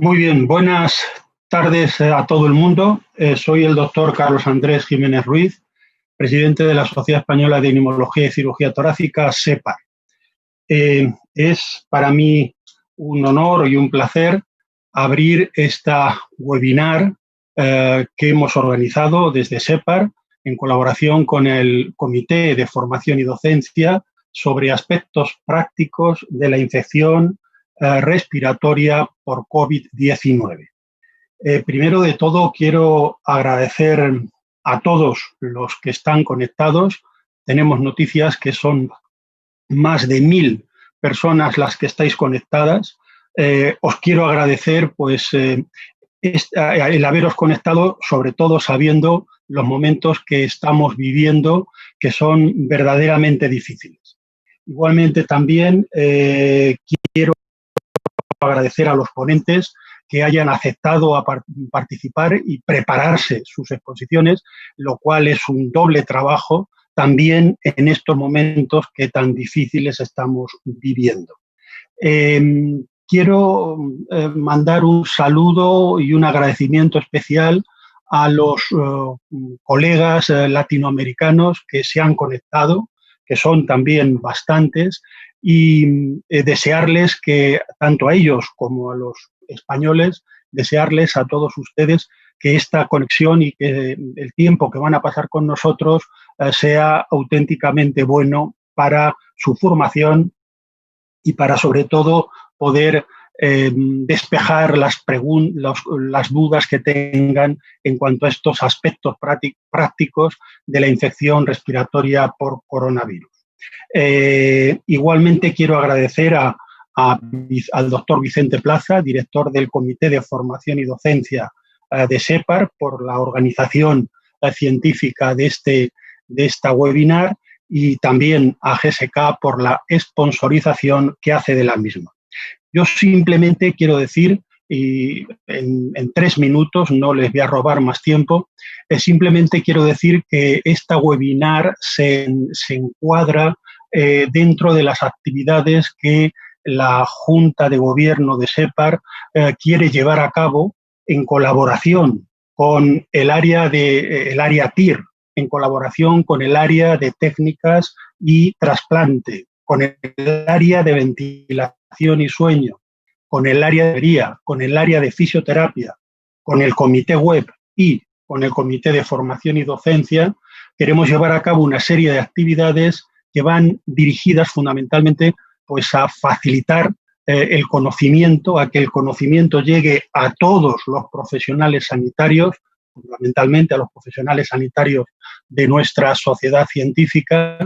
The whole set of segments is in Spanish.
Muy bien, buenas tardes a todo el mundo. Soy el doctor Carlos Andrés Jiménez Ruiz, presidente de la Sociedad Española de Neumología y Cirugía Torácica, SEPAR. Es para mí un honor y un placer abrir esta webinar que hemos organizado desde SEPAR en colaboración con el Comité de Formación y Docencia sobre aspectos prácticos de la infección respiratoria por COVID-19. Primero de todo, quiero agradecer a todos los que están conectados. Tenemos noticias que son más de 1000 personas las que estáis conectadas. Os quiero agradecer el haberos conectado, sobre todo sabiendo los momentos que estamos viviendo, que son verdaderamente difíciles. Igualmente también quiero agradecer a los ponentes que hayan aceptado a participar y prepararse sus exposiciones, lo cual es un doble trabajo también en estos momentos que tan difíciles estamos viviendo. Quiero mandar un saludo y un agradecimiento especial a los colegas latinoamericanos que se han conectado, que son también bastantes, y desearles que, tanto a ellos como a los españoles, desearles a todos ustedes que esta conexión y que el tiempo que van a pasar con nosotros sea auténticamente bueno para su formación y para, sobre todo, poder despejar las dudas que tengan en cuanto a estos aspectos prácticos de la infección respiratoria por coronavirus. Igualmente quiero agradecer al doctor Vicente Plaza, director del Comité de Formación y Docencia de SEPAR, por la organización científica de esta webinar, y también a GSK por la sponsorización que hace de la misma. Yo simplemente quiero decir, y en 3 minutos, no les voy a robar más tiempo, simplemente quiero decir que esta webinar se encuadra dentro de las actividades que la Junta de Gobierno de SEPAR quiere llevar a cabo en colaboración con el área TIR, en colaboración con el área de técnicas y trasplante, con el área de ventilación y sueño, con el área de enfermería, con el área de fisioterapia, con el comité web y con el comité de formación y docencia. Queremos llevar a cabo una serie de actividades que van dirigidas fundamentalmente a facilitar el conocimiento, a que el conocimiento llegue a todos los profesionales sanitarios, fundamentalmente a los profesionales sanitarios de nuestra sociedad científica,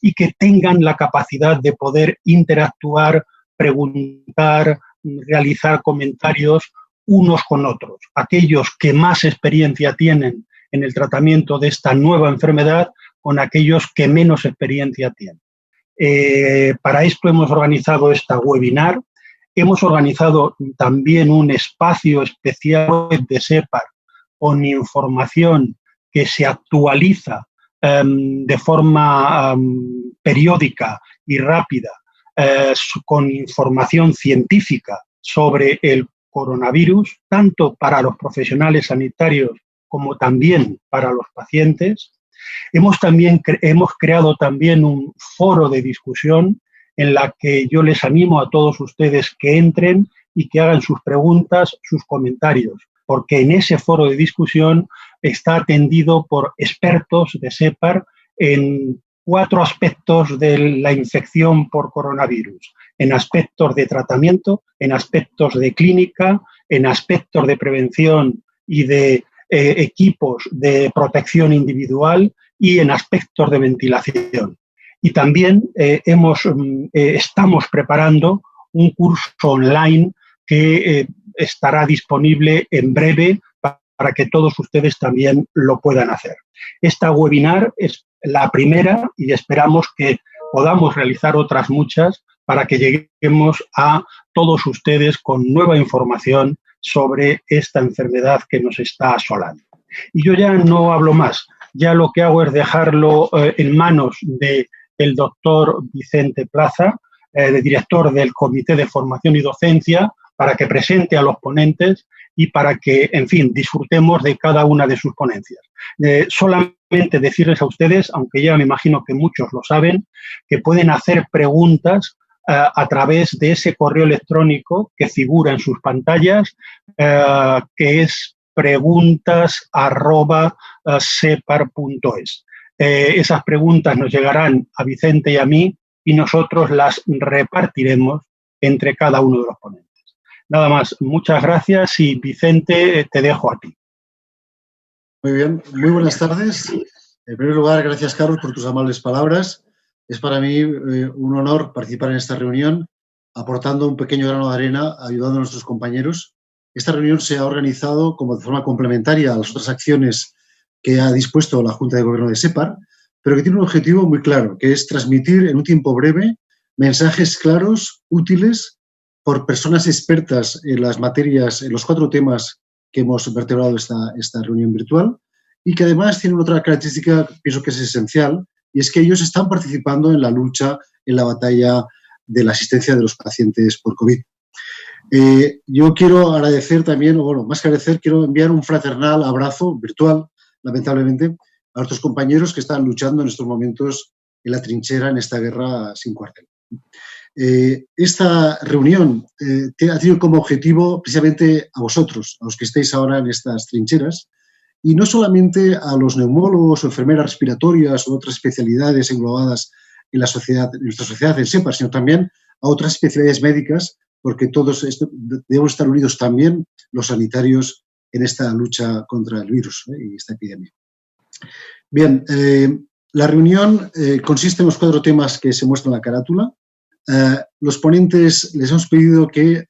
y que tengan la capacidad de poder interactuar, preguntar, realizar comentarios unos con otros. Aquellos que más experiencia tienen en el tratamiento de esta nueva enfermedad con aquellos que menos experiencia tienen. Para esto hemos organizado esta webinar. Hemos organizado también un espacio especial de SEPAR con información que se actualiza de forma periódica y rápida, con información científica sobre el coronavirus, tanto para los profesionales sanitarios como también para los pacientes. Hemos creado también un foro de discusión en la que yo les animo a todos ustedes que entren y que hagan sus preguntas, sus comentarios, porque en ese foro de discusión está atendido por expertos de SEPAR en 4 aspectos de la infección por coronavirus: en aspectos de tratamiento, en aspectos de clínica, en aspectos de prevención y de equipos de protección individual y en aspectos de ventilación. Y también estamos preparando un curso online que estará disponible en breve para que todos ustedes también lo puedan hacer. Esta webinar es la primera y esperamos que podamos realizar otras muchas para que lleguemos a todos ustedes con nueva información sobre esta enfermedad que nos está asolando. Y yo ya no hablo más, ya lo que hago es dejarlo en manos del doctor Vicente Plaza, director del Comité de Formación y Docencia, para que presente a los ponentes y para que, en fin, disfrutemos de cada una de sus ponencias. Solamente decirles a ustedes, aunque ya me imagino que muchos lo saben, que pueden hacer preguntas a través de ese correo electrónico que figura en sus pantallas, que es preguntas@separ.es. Esas preguntas nos llegarán a Vicente y a mí y nosotros las repartiremos entre cada uno de los ponentes. Nada más, muchas gracias y Vicente, te dejo a ti. Muy bien, muy buenas tardes. En primer lugar, gracias, Carlos, por tus amables palabras. Es para mí un honor participar en esta reunión, aportando un pequeño grano de arena, ayudando a nuestros compañeros. Esta reunión se ha organizado como de forma complementaria a las otras acciones que ha dispuesto la Junta de Gobierno de SEPAR, pero que tiene un objetivo muy claro, que es transmitir en un tiempo breve mensajes claros, útiles, por personas expertas en las materias, en los 4 temas que hemos vertebrado esta reunión virtual, y que además tienen otra característica, pienso que es esencial, y es que ellos están participando en la lucha, en la batalla de la asistencia de los pacientes por COVID. Yo quiero agradecer también, o bueno, más que agradecer, quiero enviar un fraternal abrazo virtual, lamentablemente, a nuestros compañeros que están luchando en estos momentos en la trinchera, en esta guerra sin cuartel. Esta reunión ha tenido como objetivo precisamente a vosotros, a los que estáis ahora en estas trincheras, y no solamente a los neumólogos o enfermeras respiratorias o otras especialidades englobadas en nuestra sociedad en SEPAR, sino también a otras especialidades médicas, porque todos debemos estar unidos también los sanitarios en esta lucha contra el virus y esta epidemia. Bien, la reunión consiste en los 4 temas que se muestran en la carátula. Los ponentes les hemos pedido que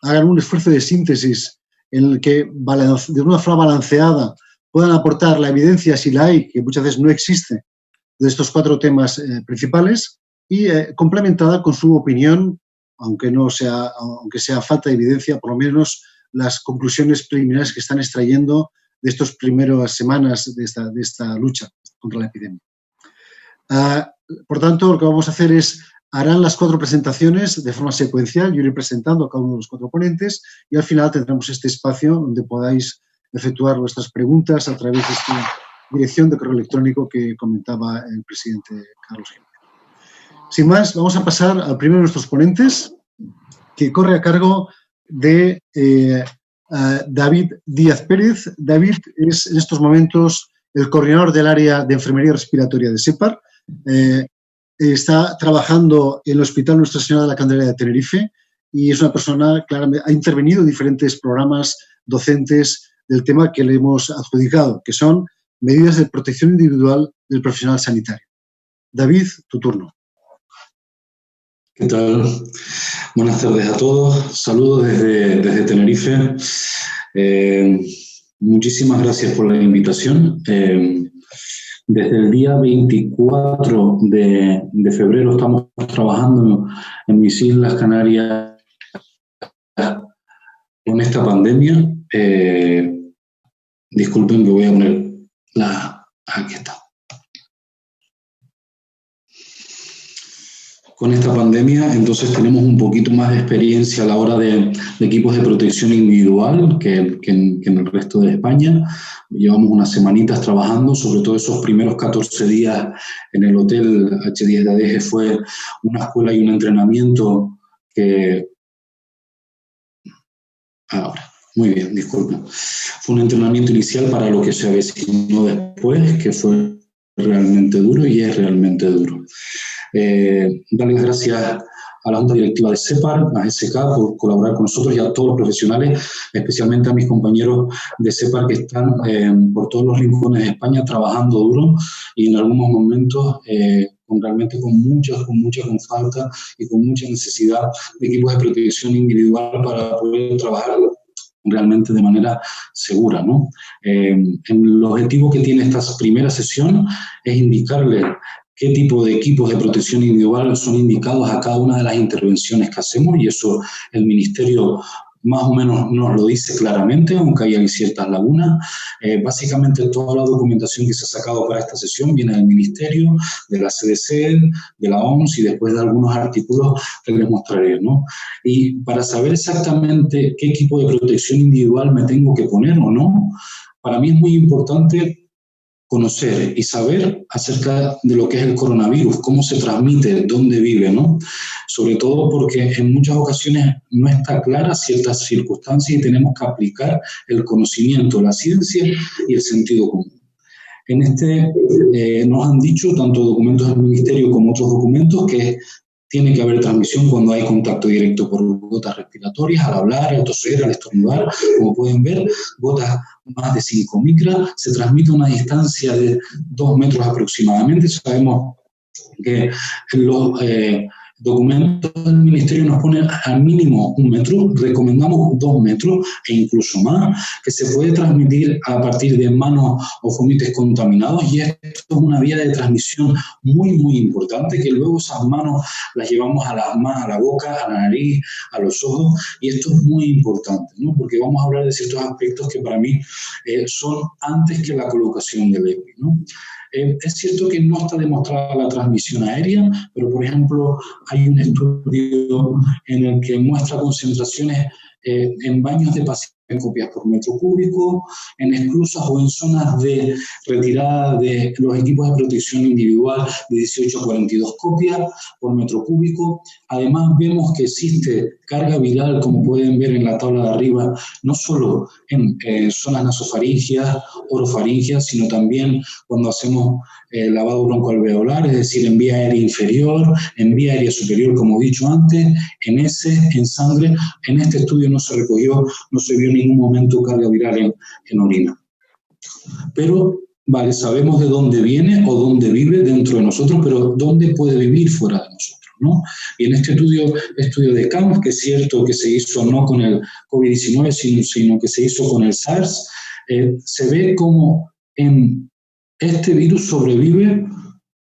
hagan un esfuerzo de síntesis en el que de una forma balanceada puedan aportar la evidencia, si la hay, que muchas veces no existe, de estos 4 temas principales, y complementada con su opinión, aunque sea falta de evidencia, por lo menos las conclusiones preliminares que están extrayendo de estas primeras semanas de esta lucha contra la epidemia. Por tanto, lo que vamos a hacer es harán las 4 presentaciones de forma secuencial. Yo iré presentando a cada uno de los 4 ponentes y al final tendremos este espacio donde podáis efectuar vuestras preguntas a través de esta dirección de correo electrónico que comentaba el presidente Carlos Jiménez. Sin más, vamos a pasar al primero de nuestros ponentes, que corre a cargo de David Díaz Pérez. David es en estos momentos el coordinador del área de enfermería respiratoria de SEPAR. Está trabajando en el Hospital Nuestra Señora de la Candelaria de Tenerife y es una persona, claramente, ha intervenido en diferentes programas docentes del tema que le hemos adjudicado, que son medidas de protección individual del profesional sanitario. David, tu turno. ¿Qué tal? Buenas tardes a todos. Saludos desde Tenerife. Muchísimas gracias por la invitación. Desde el día 24 de febrero estamos trabajando en mis Islas Canarias con esta pandemia. Disculpen que voy a poner aquí está. Con esta pandemia, entonces tenemos un poquito más de experiencia a la hora de equipos de protección individual que en el resto de España. Llevamos unas semanitas trabajando, sobre todo esos primeros 14 días en el hotel H10 de Adeje fue una escuela y un entrenamiento que... Ahora, muy bien, disculpa. Fue un entrenamiento inicial para lo que se avecinó después, que fue realmente duro y es realmente duro. Darle las gracias a la Junta Directiva de SEPAR, a SK, por colaborar con nosotros y a todos los profesionales, especialmente a mis compañeros de SEPAR que están por todos los rincones de España trabajando duro y en algunos momentos realmente con falta y con mucha necesidad de equipos de protección individual para poder trabajar realmente de manera segura, ¿no? El objetivo que tiene esta primera sesión es indicarle qué tipo de equipos de protección individual son indicados a cada una de las intervenciones que hacemos y eso el Ministerio más o menos nos lo dice claramente, aunque hay ciertas lagunas. Básicamente toda la documentación que se ha sacado para esta sesión viene del Ministerio, de la CDC, de la OMS y después de algunos artículos que les mostraré, ¿no? Y para saber exactamente qué equipo de protección individual me tengo que poner o no, para mí es muy importante conocer y saber acerca de lo que es el coronavirus, cómo se transmite, dónde vive, ¿no? Sobre todo porque en muchas ocasiones no está clara ciertas circunstancias y tenemos que aplicar el conocimiento, la ciencia y el sentido común. En nos han dicho, tanto documentos del Ministerio como otros documentos, que tiene que haber transmisión cuando hay contacto directo por gotas respiratorias, al hablar, al toser, al estornudar. Como pueden ver, gotas más de 5 micras, se transmite a una distancia de 2 metros aproximadamente. Sabemos que los documentos del Ministerio nos ponen al mínimo 1 metro, recomendamos 2 metros e incluso más, que se puede transmitir a partir de manos o fomites contaminados, y esto es una vía de transmisión muy, muy importante, que luego esas manos las llevamos a la boca, a la nariz, a los ojos, y esto es muy importante, ¿no? Porque vamos a hablar de ciertos aspectos que para mí son antes que la colocación del EPI, ¿no? Es cierto que no está demostrada la transmisión aérea, pero, por ejemplo, hay un estudio en el que muestra concentraciones en baños de pacientes en copias por metro cúbico, en esclusas o en zonas de retirada de los equipos de protección individual de 18 a 42 copias por metro cúbico. Además, vemos que existe carga viral, como pueden ver en la tabla de arriba, no solo en zonas nasofaringias, orofaringias, sino también cuando hacemos lavado broncoalveolar, es decir, en vía aérea inferior, en vía aérea superior, como he dicho antes, en heces, en sangre. En este estudio no se recogió, no se vio en ningún momento carga viral en orina. Pero, vale, sabemos de dónde viene o dónde vive dentro de nosotros, pero dónde puede vivir fuera de nosotros, ¿no? Y en este estudio de Camp, que es cierto que se hizo no con el COVID-19, sino que se hizo con el SARS, se ve como este virus sobrevive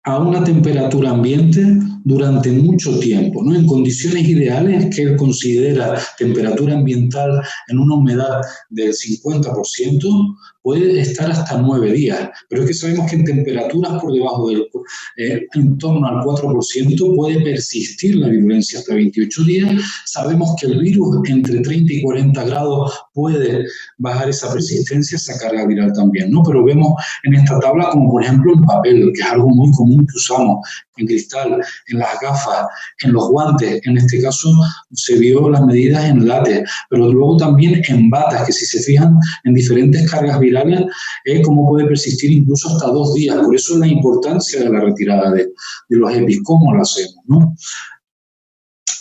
a una temperatura ambiente durante mucho tiempo, ¿no? En condiciones ideales, que él considera temperatura ambiental en una humedad del 50%, puede estar hasta 9 días. Pero es que sabemos que en temperaturas por debajo del en torno al 4% puede persistir la virulencia hasta 28 días. Sabemos que el virus entre 30 y 40 grados puede bajar esa persistencia, esa carga viral también, ¿no? Pero vemos en esta tabla, como por ejemplo en papel, que es algo muy común que usamos, en cristal, en las gafas, en los guantes. En este caso se vio las medidas en látex, pero luego también en batas, que si se fijan en diferentes cargas virales, cómo puede persistir incluso hasta 2 días. Por eso es la importancia de la retirada de los EPIs, cómo lo hacemos, ¿no?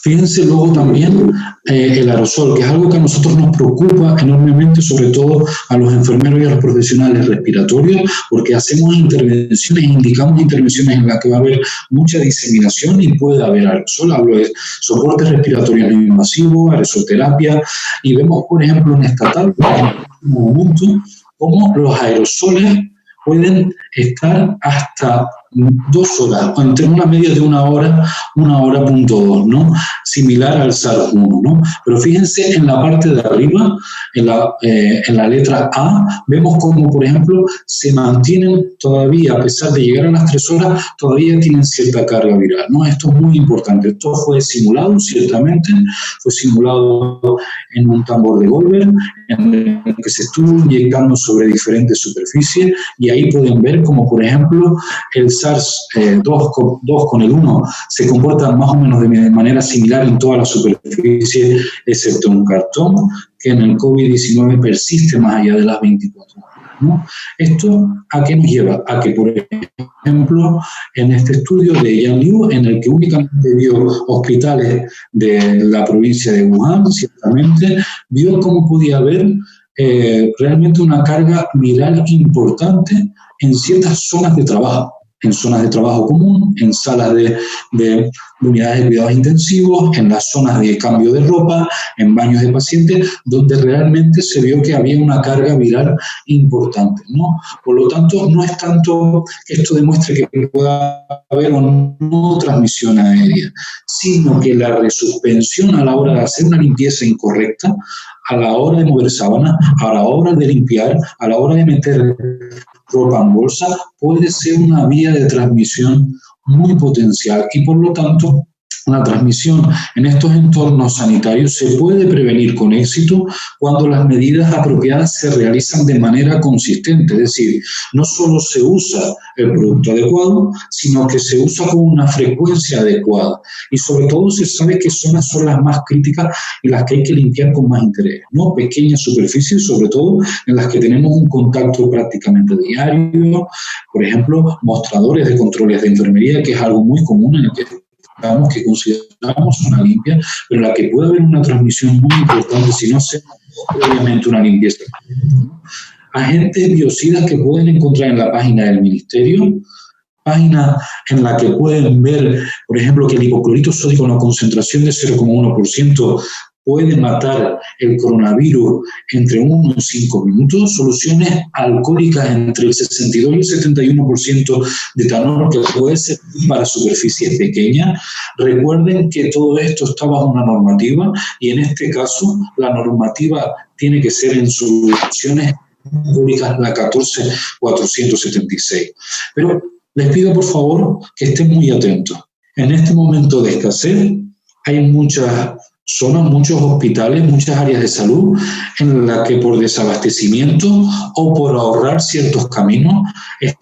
Fíjense luego también el aerosol, que es algo que a nosotros nos preocupa enormemente, sobre todo a los enfermeros y a los profesionales respiratorios, porque hacemos intervenciones, indicamos intervenciones en las que va a haber mucha diseminación y puede haber aerosol. Hablo de soporte respiratorio no invasivo, aerosolterapia, y vemos, por ejemplo, en esta tabla, en un momento, cómo los aerosoles pueden estar hasta 2 horas, o entre una media de 1 hora, 1 hora.2, ¿no? Similar al SARS-1, ¿no? Pero fíjense en la parte de arriba, en la letra A, vemos como, por ejemplo, se mantienen todavía, a pesar de llegar a las 3 horas, todavía tienen cierta carga viral, ¿no? Esto es muy importante. Esto fue simulado, ciertamente, fue simulado en un tambor de Goldberg, en el que se estuvo inyectando sobre diferentes superficies, y ahí pueden ver como, por ejemplo, el SARS-2 con el 1 se comportan más o menos de manera similar en toda la superficie, excepto un cartón, que en el COVID-19 persiste más allá de las 24 horas, ¿no? ¿Esto a qué nos lleva? A que, por ejemplo, en este estudio de Yang Liu, en el que únicamente vio hospitales de la provincia de Wuhan, ciertamente, vio cómo podía haber realmente una carga viral importante en ciertas zonas de trabajo. en zonas de trabajo común, en salas de unidades de cuidados intensivos, en las zonas de cambio de ropa, en baños de pacientes, donde realmente se vio que había una carga viral importante, ¿no? Por lo tanto, no es tanto que esto demuestre que pueda haber o no transmisión aérea, sino que la resuspensión a la hora de hacer una limpieza incorrecta, a la hora de mover sábanas, a la hora de limpiar, a la hora de meter ropa en bolsa, puede ser una vía de transmisión muy potencial y por lo tanto la transmisión en estos entornos sanitarios se puede prevenir con éxito cuando las medidas apropiadas se realizan de manera consistente, es decir, no solo se usa el producto adecuado, sino que se usa con una frecuencia adecuada y sobre todo se sabe qué zonas son las más críticas y las que hay que limpiar con más interés, ¿no? Pequeñas superficies, sobre todo en las que tenemos un contacto prácticamente diario, por ejemplo, mostradores de controles de enfermería, que es algo muy común en el que consideramos zona limpia, pero en la que puede haber una transmisión muy importante si no se hace previamente una limpieza. Agentes biocidas que pueden encontrar en la página del Ministerio, página en la que pueden ver, por ejemplo, que el hipoclorito sódico en una concentración de 0,1% puede matar el coronavirus entre 1 y 5 minutos, soluciones alcohólicas entre el 62 y el 71% de etanol que puede ser para superficies pequeñas. Recuerden que todo esto está bajo una normativa y en este caso la normativa tiene que ser en soluciones alcohólicas la 14476. Pero les pido por favor que estén muy atentos. En este momento de escasez hay muchas zonas, muchos hospitales, muchas áreas de salud en las que por desabastecimiento o por ahorrar ciertos caminos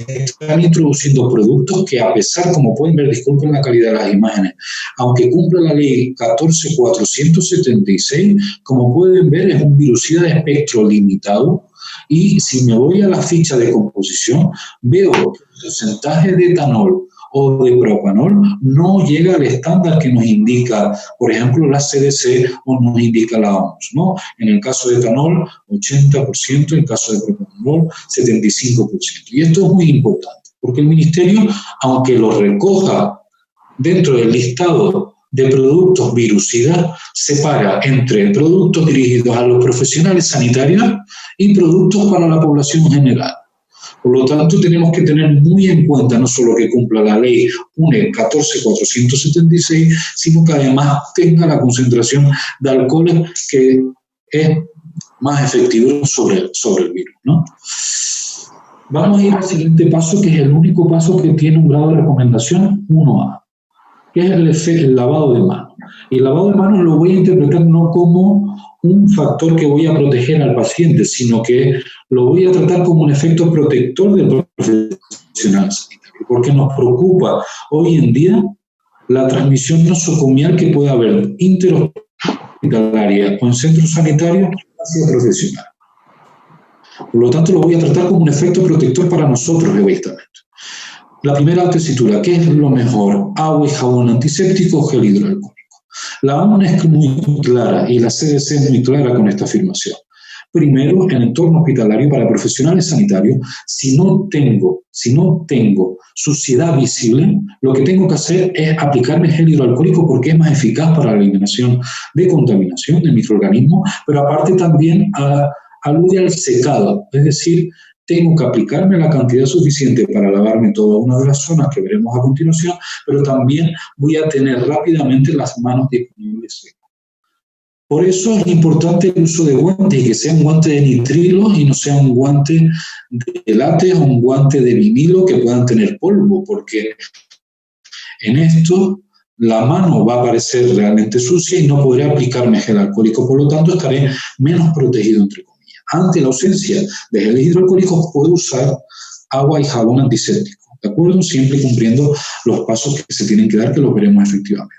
están introduciendo productos que a pesar, como pueden ver, disculpen la calidad de las imágenes, aunque cumpla la ley 14476, como pueden ver es un virucida de espectro limitado y si me voy a la ficha de composición veo que el porcentaje de etanol o de propanol no llega al estándar que nos indica, por ejemplo, la CDC o nos indica la OMS, ¿no? En el caso de etanol, 80%, en el caso de propanol, 75%. Y esto es muy importante, porque el Ministerio, aunque lo recoja dentro del listado de productos virucidas, separa entre productos dirigidos a los profesionales sanitarios y productos para la población general. Por lo tanto, tenemos que tener muy en cuenta no solo que cumpla la ley UNE 14476, sino que además tenga la concentración de alcoholes que es más efectivo sobre el virus, ¿no? Vamos a ir al siguiente paso, que es el único paso que tiene un grado de recomendación 1A, que es el lavado de manos. Y el lavado de manos lo voy a interpretar no como un factor que voy a proteger al paciente, sino que lo voy a tratar como un efecto protector del profesional sanitario, porque nos preocupa hoy en día la transmisión nosocomial que puede haber interhospitalaria o en centros sanitarios hacia profesional. Por lo tanto, lo voy a tratar como un efecto protector para nosotros egoístamente. La primera tesitura, ¿qué es lo mejor? ¿Agua y jabón antiséptico o gel hidroalcohólico? La OMS es muy clara y la CDC es muy clara con esta afirmación. Primero, en el entorno hospitalario para profesionales sanitarios, si no tengo suciedad visible, lo que tengo que hacer es aplicarme gel hidroalcohólico porque es más eficaz para la eliminación de contaminación de microorganismos, pero aparte también alude al secado, es decir, tengo que aplicarme la cantidad suficiente para lavarme toda una de las zonas que veremos a continuación, pero también voy a tener rápidamente las manos disponibles secas. Por eso es importante el uso de guantes y que sea un guante de nitrilo y no sea un guante de látex o un guante de vinilo que puedan tener polvo, porque en esto la mano va a parecer realmente sucia y no podré aplicarme gel alcohólico, por lo tanto estaré menos protegido entre comillas. Ante la ausencia de gel hidroalcohólico puedo usar agua y jabón antiséptico, ¿de acuerdo? Siempre cumpliendo los pasos que se tienen que dar, que los veremos efectivamente.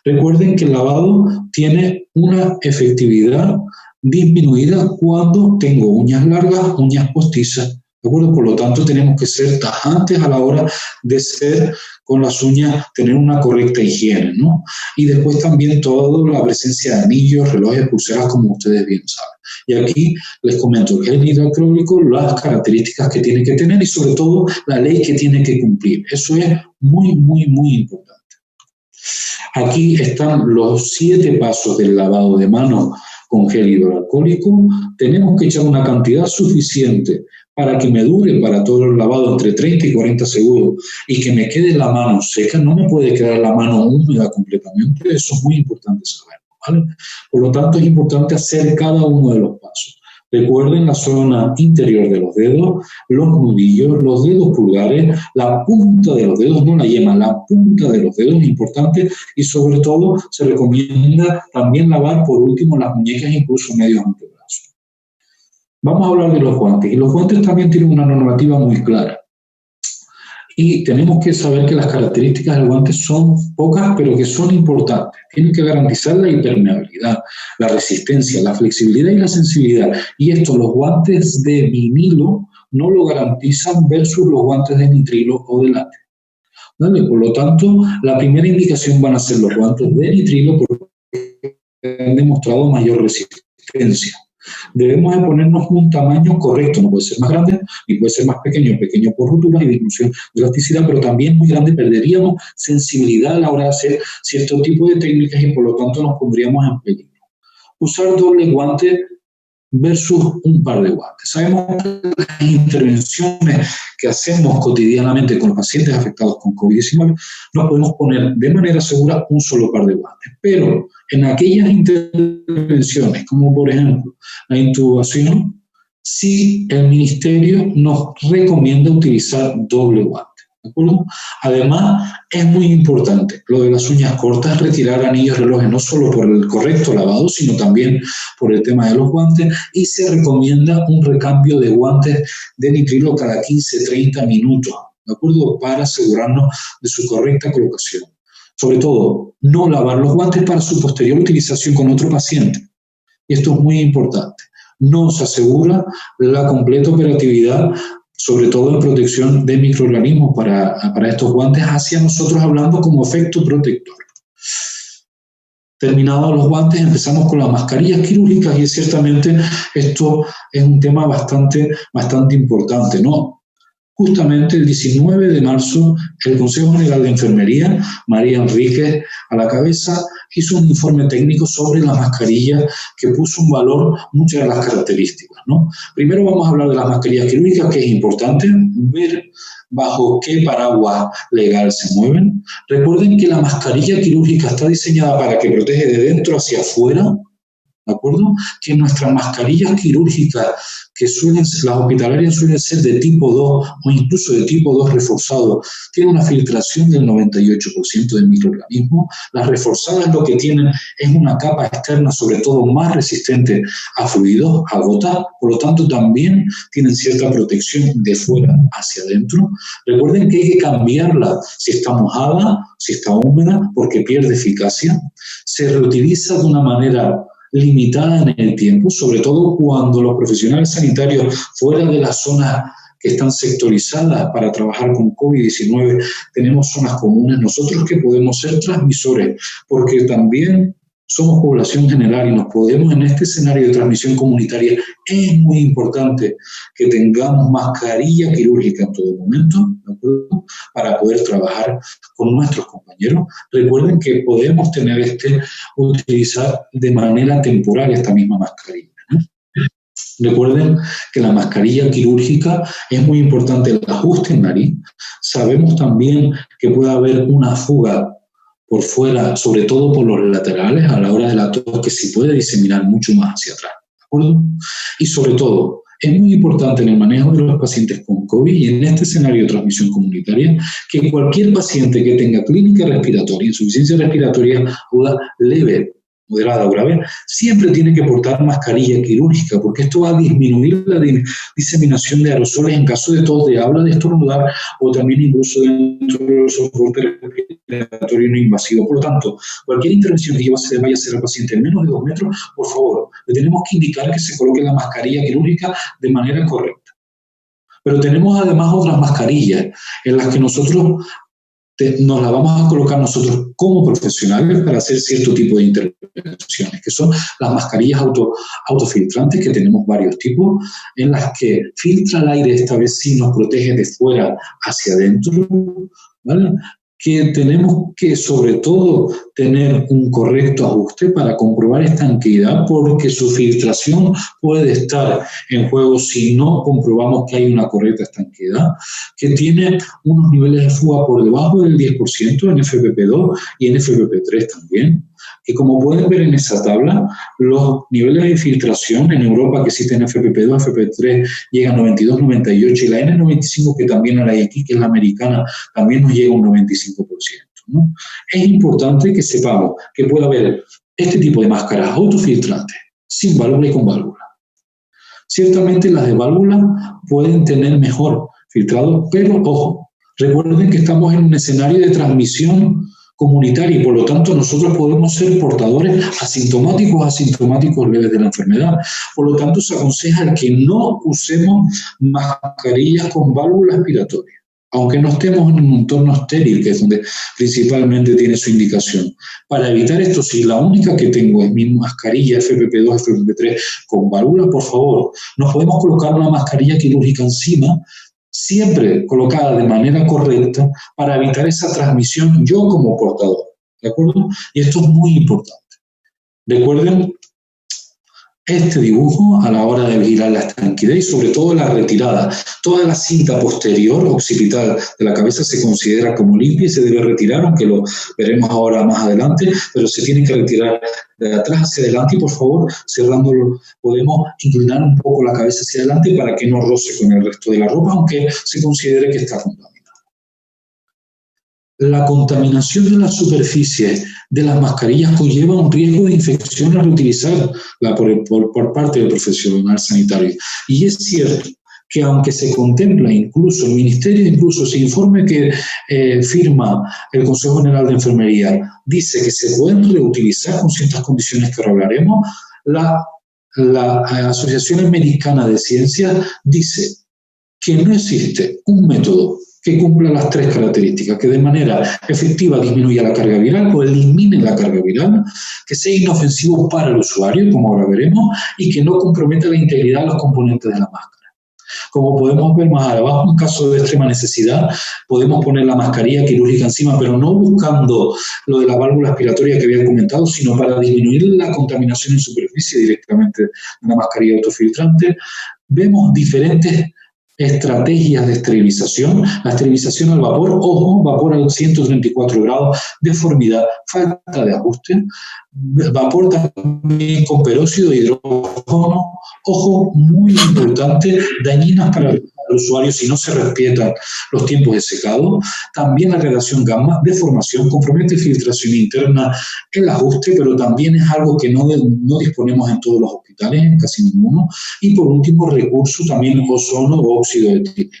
Recuerden que el lavado tiene una efectividad disminuida cuando tengo uñas largas, uñas postizas, ¿de acuerdo? Por lo tanto, tenemos que ser tajantes a la hora de ser con las uñas, tener una correcta higiene, ¿no? Y después también toda la presencia de anillos, relojes, pulseras, como ustedes bien saben. Y aquí les comento que el hidroalcohólico, las características que tiene que tener y sobre todo la ley que tiene que cumplir. Eso es muy, muy, muy importante. Aquí están los 7 pasos del lavado de manos con gel hidroalcohólico. Tenemos que echar una cantidad suficiente para que me dure para todo el lavado entre 30 y 40 segundos y que me quede la mano seca. No me puede quedar la mano húmeda completamente. Eso es muy importante saberlo, ¿vale? Por lo tanto, es importante hacer cada uno de los pasos. Recuerden la zona interior de los dedos, los nudillos, los dedos pulgares, la punta de los dedos, no la yema, la punta de los dedos es importante y sobre todo se recomienda también lavar por último las muñecas, incluso medios antebrazos. Vamos a hablar de los guantes y los guantes también tienen una normativa muy clara. Y tenemos que saber que las características del guante son pocas, pero que son importantes. Tienen que garantizar la impermeabilidad, la resistencia, la flexibilidad y la sensibilidad. Y esto los guantes de vinilo no lo garantizan versus los guantes de nitrilo o de látex. ¿Vale? Por lo tanto, la primera indicación van a ser los guantes de nitrilo porque han demostrado mayor resistencia. Debemos de ponernos un tamaño correcto, no puede ser más grande ni puede ser más pequeño, pequeño por ruptura y disminución de elasticidad, pero también muy grande, perderíamos sensibilidad a la hora de hacer cierto tipo de técnicas y por lo tanto nos pondríamos en peligro. Usar doble guante versus un par de guantes. Sabemos que las intervenciones que hacemos cotidianamente con los pacientes afectados con COVID-19 no podemos poner de manera segura un solo par de guantes, pero en aquellas intervenciones, como por ejemplo la intubación, sí el Ministerio nos recomienda utilizar doble guante. ¿De acuerdo? Además, es muy importante lo de las uñas cortas, retirar anillos, relojes, no solo por el correcto lavado, sino también por el tema de los guantes, y se recomienda un recambio de guantes de nitrilo cada 15-30 minutos, ¿de acuerdo? Para asegurarnos de su correcta colocación. Sobre todo, no lavar los guantes para su posterior utilización con otro paciente. Y esto es muy importante. No se asegura la completa operatividad, sobre todo en protección de microorganismos para estos guantes, hacia nosotros hablando como efecto protector. Terminados los guantes, empezamos con las mascarillas quirúrgicas y ciertamente esto es un tema bastante importante, ¿no? Justamente el 19 de marzo, el Consejo General de Enfermería, María Enríquez a la cabeza, hizo un informe técnico sobre las mascarillas que puso en valor muchas de las características, ¿no? Primero vamos a hablar de las mascarillas quirúrgicas, que es importante ver bajo qué paraguas legal se mueven. Recuerden que la mascarilla quirúrgica está diseñada para que protege de dentro hacia afuera, ¿de acuerdo? Que nuestras mascarillas quirúrgicas, que suelen ser, las hospitalarias suelen ser de tipo 2 o incluso de tipo 2 reforzado, tienen una filtración del 98% de microorganismos. Las reforzadas lo que tienen es una capa externa, sobre todo más resistente a fluidos, a gotas, por lo tanto también tienen cierta protección de fuera hacia adentro. Recuerden que hay que cambiarla si está mojada, si está húmeda, porque pierde eficacia. Se reutiliza de una manera limitada en el tiempo, sobre todo cuando los profesionales sanitarios fuera de las zonas que están sectorizadas para trabajar con COVID-19 tenemos zonas comunes, nosotros que podemos ser transmisores, porque también somos población general y nos podemos en este escenario de transmisión comunitaria. Es muy importante que tengamos mascarilla quirúrgica en todo momento, ¿de acuerdo? Para poder trabajar con nuestros compañeros. Recuerden que podemos utilizar de manera temporal esta misma mascarilla, ¿no? Recuerden que la mascarilla quirúrgica es muy importante el ajuste en nariz. Sabemos también que puede haber una fuga por fuera, sobre todo por los laterales, a la hora de la tos, que se puede diseminar mucho más hacia atrás, ¿de acuerdo? Y sobre todo, es muy importante en el manejo de los pacientes con COVID y en este escenario de transmisión comunitaria que cualquier paciente que tenga clínica respiratoria, insuficiencia respiratoria aguda leve, moderada o grave, siempre tiene que portar mascarilla quirúrgica, porque esto va a disminuir la diseminación de aerosoles en caso de tos, de habla, de estornudar o también incluso dentro del soporte respiratorio no invasivo. Por lo tanto, cualquier intervención que vaya a hacer al paciente en menos de 2 metros, por favor, le tenemos que indicar que se coloque la mascarilla quirúrgica de manera correcta. Pero tenemos además otras mascarillas en las que nosotros nos la vamos a colocar nosotros como profesionales para hacer cierto tipo de intervenciones, que son las mascarillas autofiltrantes, que tenemos varios tipos, en las que filtra el aire, esta vez sí nos protege de fuera hacia adentro, ¿vale? Que tenemos que, sobre todo, tener un correcto ajuste para comprobar estanqueidad, porque su filtración puede estar en juego si no comprobamos que hay una correcta estanqueidad, que tiene unos niveles de fuga por debajo del 10% en FPP2 y en FPP3 también, que como pueden ver en esa tabla, los niveles de filtración en Europa que existen en FPP2, FPP3 llegan a 92, 98 y la N95 que también la hay aquí, que es la americana, también nos llega a un 95%, ¿no? Es importante que sepamos que puede haber este tipo de máscaras autofiltrantes sin válvula y con válvula. Ciertamente las de válvula pueden tener mejor filtrado, pero ojo, recuerden que estamos en un escenario de transmisión comunitaria y por lo tanto nosotros podemos ser portadores asintomáticos leves de la enfermedad. Por lo tanto se aconseja que no usemos mascarillas con válvula aspiratoria, aunque no estemos en un entorno estéril, que es donde principalmente tiene su indicación. Para evitar esto, si la única que tengo es mi mascarilla FPP2, FPP3 con válvula, por favor, nos podemos colocar una mascarilla quirúrgica encima, siempre colocada de manera correcta para evitar esa transmisión yo como portador, ¿de acuerdo? Y esto es muy importante. Recuerden este dibujo a la hora de vigilar la estanqueidad y sobre todo la retirada. Toda la cinta posterior occipital de la cabeza se considera como limpia y se debe retirar, aunque lo veremos ahora más adelante, pero se tiene que retirar de atrás hacia adelante y por favor, cerrándolo, podemos inclinar un poco la cabeza hacia adelante para que no roce con el resto de la ropa, aunque se considere que está contaminada. La contaminación de las superficies de las mascarillas conlleva un riesgo de infección al reutilizarla por parte del profesional sanitario. Y es cierto que aunque se contempla incluso, el Ministerio incluso se informe que firma el Consejo General de Enfermería, dice que se pueden reutilizar con ciertas condiciones que ahora hablaremos, la Asociación Americana de Ciencias dice que no existe un método que cumpla las tres características, que de manera efectiva disminuya la carga viral o elimine la carga viral, que sea inofensivo para el usuario, como ahora veremos, y que no comprometa la integridad de los componentes de la máscara. Como podemos ver más abajo, en caso de extrema necesidad, podemos poner la mascarilla quirúrgica encima, pero no buscando lo de la válvula aspiratoria que había comentado, sino para disminuir la contaminación en superficie directamente de una mascarilla autofiltrante. Vemos diferentes estrategias de esterilización. La esterilización al vapor, ojo, vapor a 134 grados, deformidad, falta de ajuste, vapor también con peróxido de hidrógeno, ojo, muy importante, dañinas para el usuario si no se respetan los tiempos de secado. También la radiación gamma, deformación, compromete filtración interna, el ajuste, pero también es algo que no disponemos en todos los hospitales, en casi ninguno. Y por último, recurso también ozono o óxido de etileno.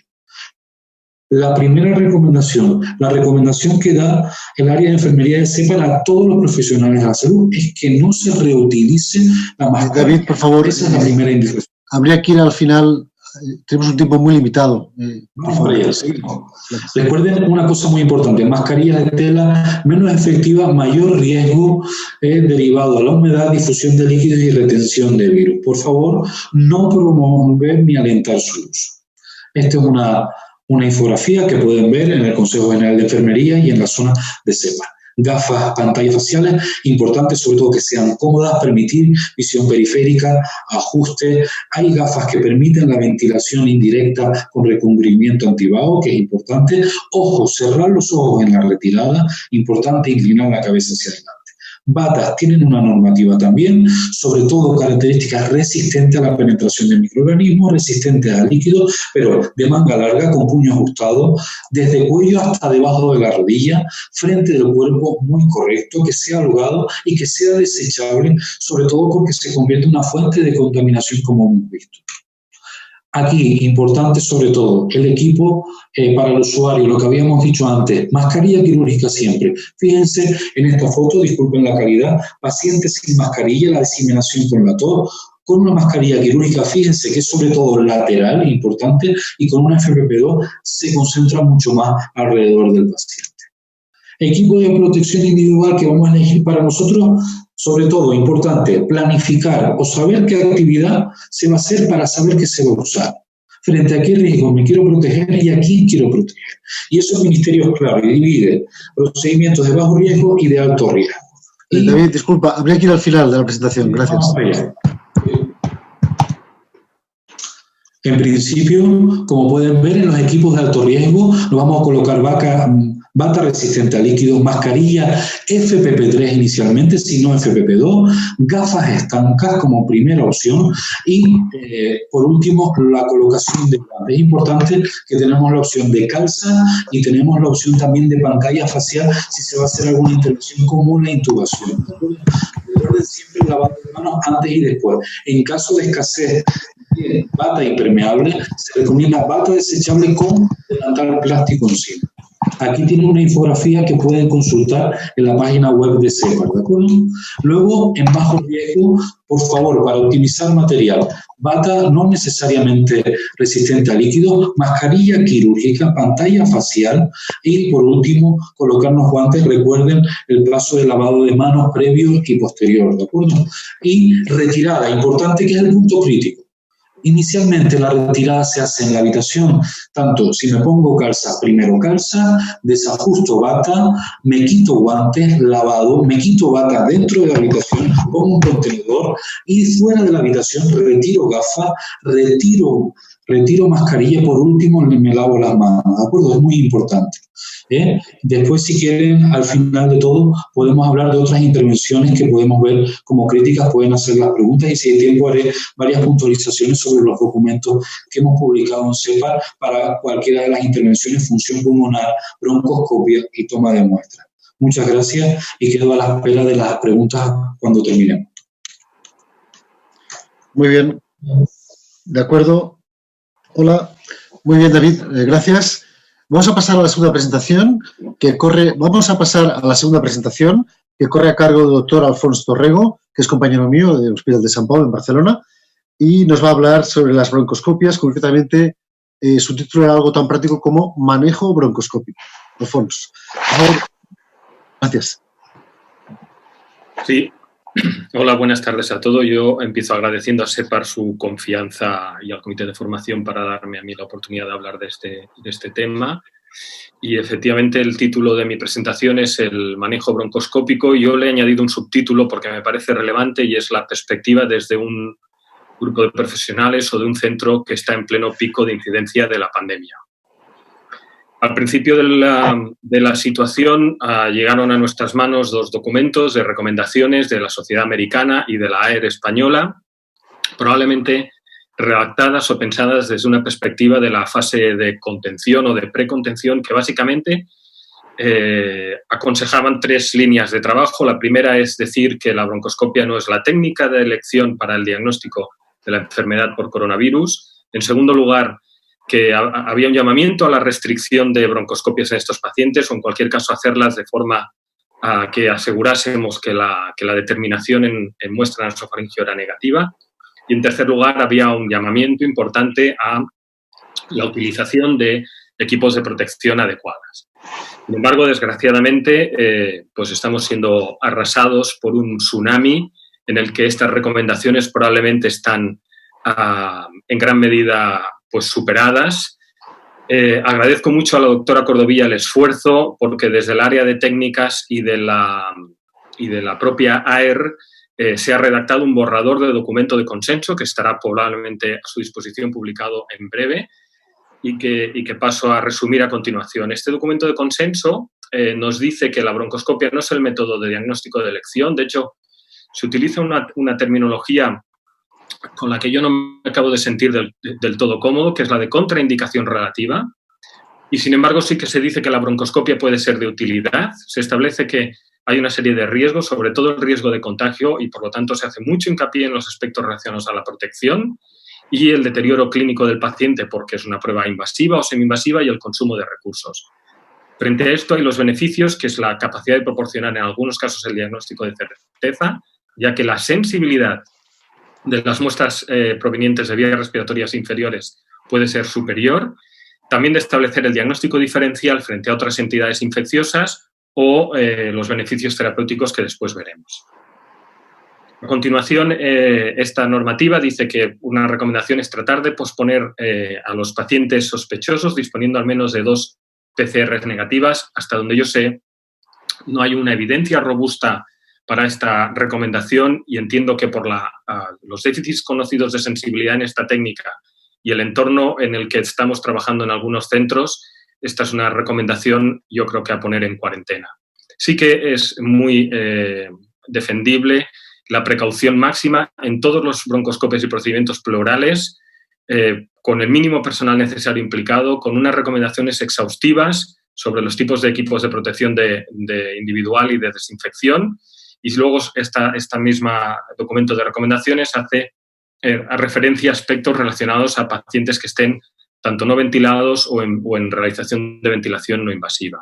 La primera recomendación, la recomendación que da el área de enfermería de C para todos los profesionales de la salud es que no se reutilice la mascarilla. David, por favor, esa es la primera indicación. Habría que ir al final, tenemos un tiempo muy limitado. Por favor. Recuerden una cosa muy importante, mascarilla de tela menos efectiva, mayor riesgo derivado a la humedad, difusión de líquidos y retención de virus. Por favor, no promover ni alentar su uso. Esta es una infografía que pueden ver en el Consejo General de Enfermería y en la zona de CEPA. Gafas, pantallas faciales, importante sobre todo que sean cómodas, permitir visión periférica, ajuste. Hay gafas que permiten la ventilación indirecta con recubrimiento antibaho, que es importante. Ojo, cerrar los ojos en la retirada, importante inclinar la cabeza hacia adelante. Batas tienen una normativa también, sobre todo características resistentes a la penetración de microorganismos, resistentes a líquidos, pero de manga larga, con puño ajustado, desde cuello hasta debajo de la rodilla, frente del cuerpo muy correcto, que sea holgado y que sea desechable, sobre todo porque se convierte en una fuente de contaminación como hemos visto. Aquí, importante sobre todo, el equipo para el usuario, lo que habíamos dicho antes, mascarilla quirúrgica siempre. Fíjense en esta foto, disculpen la calidad, pacientes sin mascarilla, la diseminación con la tos, con una mascarilla quirúrgica, fíjense que es sobre todo lateral, importante, y con una FFP2 se concentra mucho más alrededor del paciente. Equipo de protección individual que vamos a elegir para nosotros, sobre todo, importante, planificar o saber qué actividad se va a hacer para saber qué se va a usar. Frente a qué riesgo me quiero proteger y a quién quiero proteger. Y eso el Ministerio es claro y divide procedimientos de bajo riesgo y de alto riesgo. David, disculpa, habría que ir al final de la presentación. Gracias. En principio, como pueden ver, en los equipos de alto riesgo nos vamos a colocar bata resistente a líquidos, mascarilla FPP3 inicialmente, si no FPP2, gafas estancas como primera opción y, por último, la colocación de guantes. Es importante que tenemos la opción de calza y tenemos la opción también de pantalla facial si se va a hacer alguna intervención como la intubación. Recuerden siempre el lavado de manos antes y después. En caso de escasez de bata impermeable, se recomienda bata desechable con delantal plástico encima. Aquí tienen una infografía que pueden consultar en la página web de CEPAR, ¿de acuerdo? Luego, en bajo riesgo, por favor, para optimizar material, bata no necesariamente resistente a líquidos, mascarilla quirúrgica, pantalla facial y, por último, colocarnos guantes. Recuerden el paso de lavado de manos previo y posterior, ¿de acuerdo? Y retirada, importante, que es el punto crítico. Inicialmente la retirada se hace en la habitación, tanto si me pongo calza, primero calza, desajusto bata, me quito guantes, lavado, me quito bata dentro de la habitación, pongo un contenedor y fuera de la habitación retiro gafas, retiro mascarilla, por último me lavo las manos, ¿de acuerdo? Es muy importante. Después, si quieren, al final de todo, podemos hablar de otras intervenciones que podemos ver como críticas, pueden hacer las preguntas y si hay tiempo haré varias puntualizaciones sobre los documentos que hemos publicado en CEPAR para cualquiera de las intervenciones, función pulmonar, broncoscopia y toma de muestras. Muchas gracias y quedo a la espera de las preguntas cuando terminemos. Muy bien. De acuerdo. Hola. Muy bien, David. Gracias. Vamos a pasar a la segunda presentación que corre a cargo del doctor Alfonso Torrego, que es compañero mío del Hospital de Sant Pau en Barcelona, y nos va a hablar sobre las broncoscopias, concretamente su título era algo tan práctico como manejo broncoscópico. Alfonso, por favor. Gracias. Sí. Hola, buenas tardes a todos. Yo empiezo agradeciendo a CEPAR su confianza y al Comité de Formación para darme a mí la oportunidad de hablar de este tema. Y efectivamente el título de mi presentación es el manejo broncoscópico. Yo le he añadido un subtítulo porque me parece relevante y es la perspectiva desde un grupo de profesionales o de un centro que está en pleno pico de incidencia de la pandemia. Al principio de la situación llegaron a nuestras manos dos documentos de recomendaciones de la Sociedad Americana y de la AER española, probablemente redactadas o pensadas desde una perspectiva de la fase de contención o de precontención, que básicamente aconsejaban tres líneas de trabajo. La primera es decir que la broncoscopia no es la técnica de elección para el diagnóstico de la enfermedad por coronavirus. En segundo lugar, que había un llamamiento a la restricción de broncoscopias en estos pacientes o en cualquier caso hacerlas de forma que asegurásemos que la determinación en muestra nasofaringeo era negativa. Y en tercer lugar, había un llamamiento importante a la utilización de equipos de protección adecuadas. Sin embargo, desgraciadamente, pues estamos siendo arrasados por un tsunami en el que estas recomendaciones probablemente están en gran medida pues superadas. Agradezco mucho a la doctora Cordovilla el esfuerzo porque desde el área de técnicas y de la propia AER se ha redactado un borrador de documento de consenso que estará probablemente a su disposición publicado en breve y que paso a resumir a continuación. Este documento de consenso nos dice que la broncoscopia no es el método de diagnóstico de elección. De hecho, se utiliza una terminología con la que yo no me acabo de sentir del todo cómodo, que es la de contraindicación relativa. Y, sin embargo, sí que se dice que la broncoscopia puede ser de utilidad. Se establece que hay una serie de riesgos, sobre todo el riesgo de contagio, y, por lo tanto, se hace mucho hincapié en los aspectos relacionados a la protección y el deterioro clínico del paciente, porque es una prueba invasiva o semi-invasiva, y el consumo de recursos. Frente a esto hay los beneficios, que es la capacidad de proporcionar en algunos casos el diagnóstico de certeza, ya que la sensibilidad de las muestras provenientes de vías respiratorias inferiores puede ser superior. También de establecer el diagnóstico diferencial frente a otras entidades infecciosas o los beneficios terapéuticos que después veremos. A continuación, esta normativa dice que una recomendación es tratar de posponer a los pacientes sospechosos disponiendo al menos de 2 PCRs negativas. Hasta donde yo sé, no hay una evidencia robusta para esta recomendación y entiendo que por los déficits conocidos de sensibilidad en esta técnica y el entorno en el que estamos trabajando en algunos centros, esta es una recomendación, yo creo que a poner en cuarentena. Sí que es muy defendible la precaución máxima en todos los broncoscopios y procedimientos pleurales, con el mínimo personal necesario implicado, con unas recomendaciones exhaustivas sobre los tipos de equipos de protección de individual y de desinfección. Y luego esta misma documento de recomendaciones hace referencia a aspectos relacionados a pacientes que estén tanto no ventilados o en realización de ventilación no invasiva.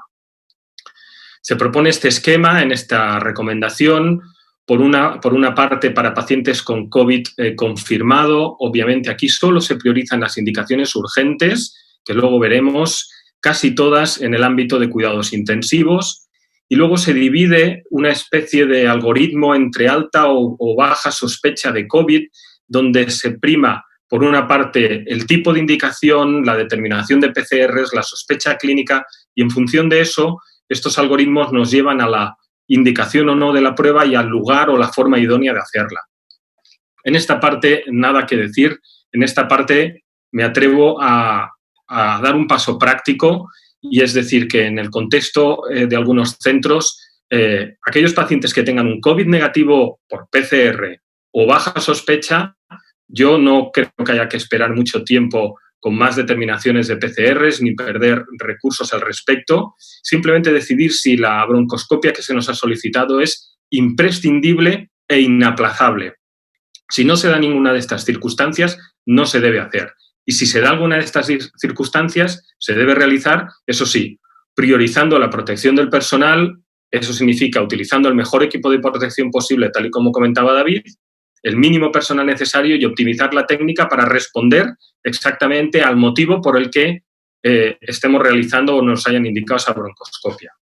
Se propone este esquema en esta recomendación, por una parte para pacientes con COVID confirmado. Obviamente aquí solo se priorizan las indicaciones urgentes, que luego veremos, casi todas en el ámbito de cuidados intensivos, y luego se divide una especie de algoritmo entre alta o baja sospecha de COVID, donde se prima, por una parte, el tipo de indicación, la determinación de PCRs, la sospecha clínica, y en función de eso, estos algoritmos nos llevan a la indicación o no de la prueba y al lugar o la forma idónea de hacerla. En esta parte, nada que decir. En esta parte me atrevo a dar un paso práctico, y es decir, que en el contexto de algunos centros, aquellos pacientes que tengan un COVID negativo por PCR o baja sospecha, yo no creo que haya que esperar mucho tiempo con más determinaciones de PCRs ni perder recursos al respecto. Simplemente decidir si la broncoscopia que se nos ha solicitado es imprescindible e inaplazable. Si no se da ninguna de estas circunstancias, no se debe hacer. Y si se da alguna de estas circunstancias, se debe realizar, eso sí, priorizando la protección del personal. Eso significa utilizando el mejor equipo de protección posible, tal y como comentaba David, el mínimo personal necesario y optimizar la técnica para responder exactamente al motivo por el que estemos realizando o nos hayan indicado esa broncoscopia.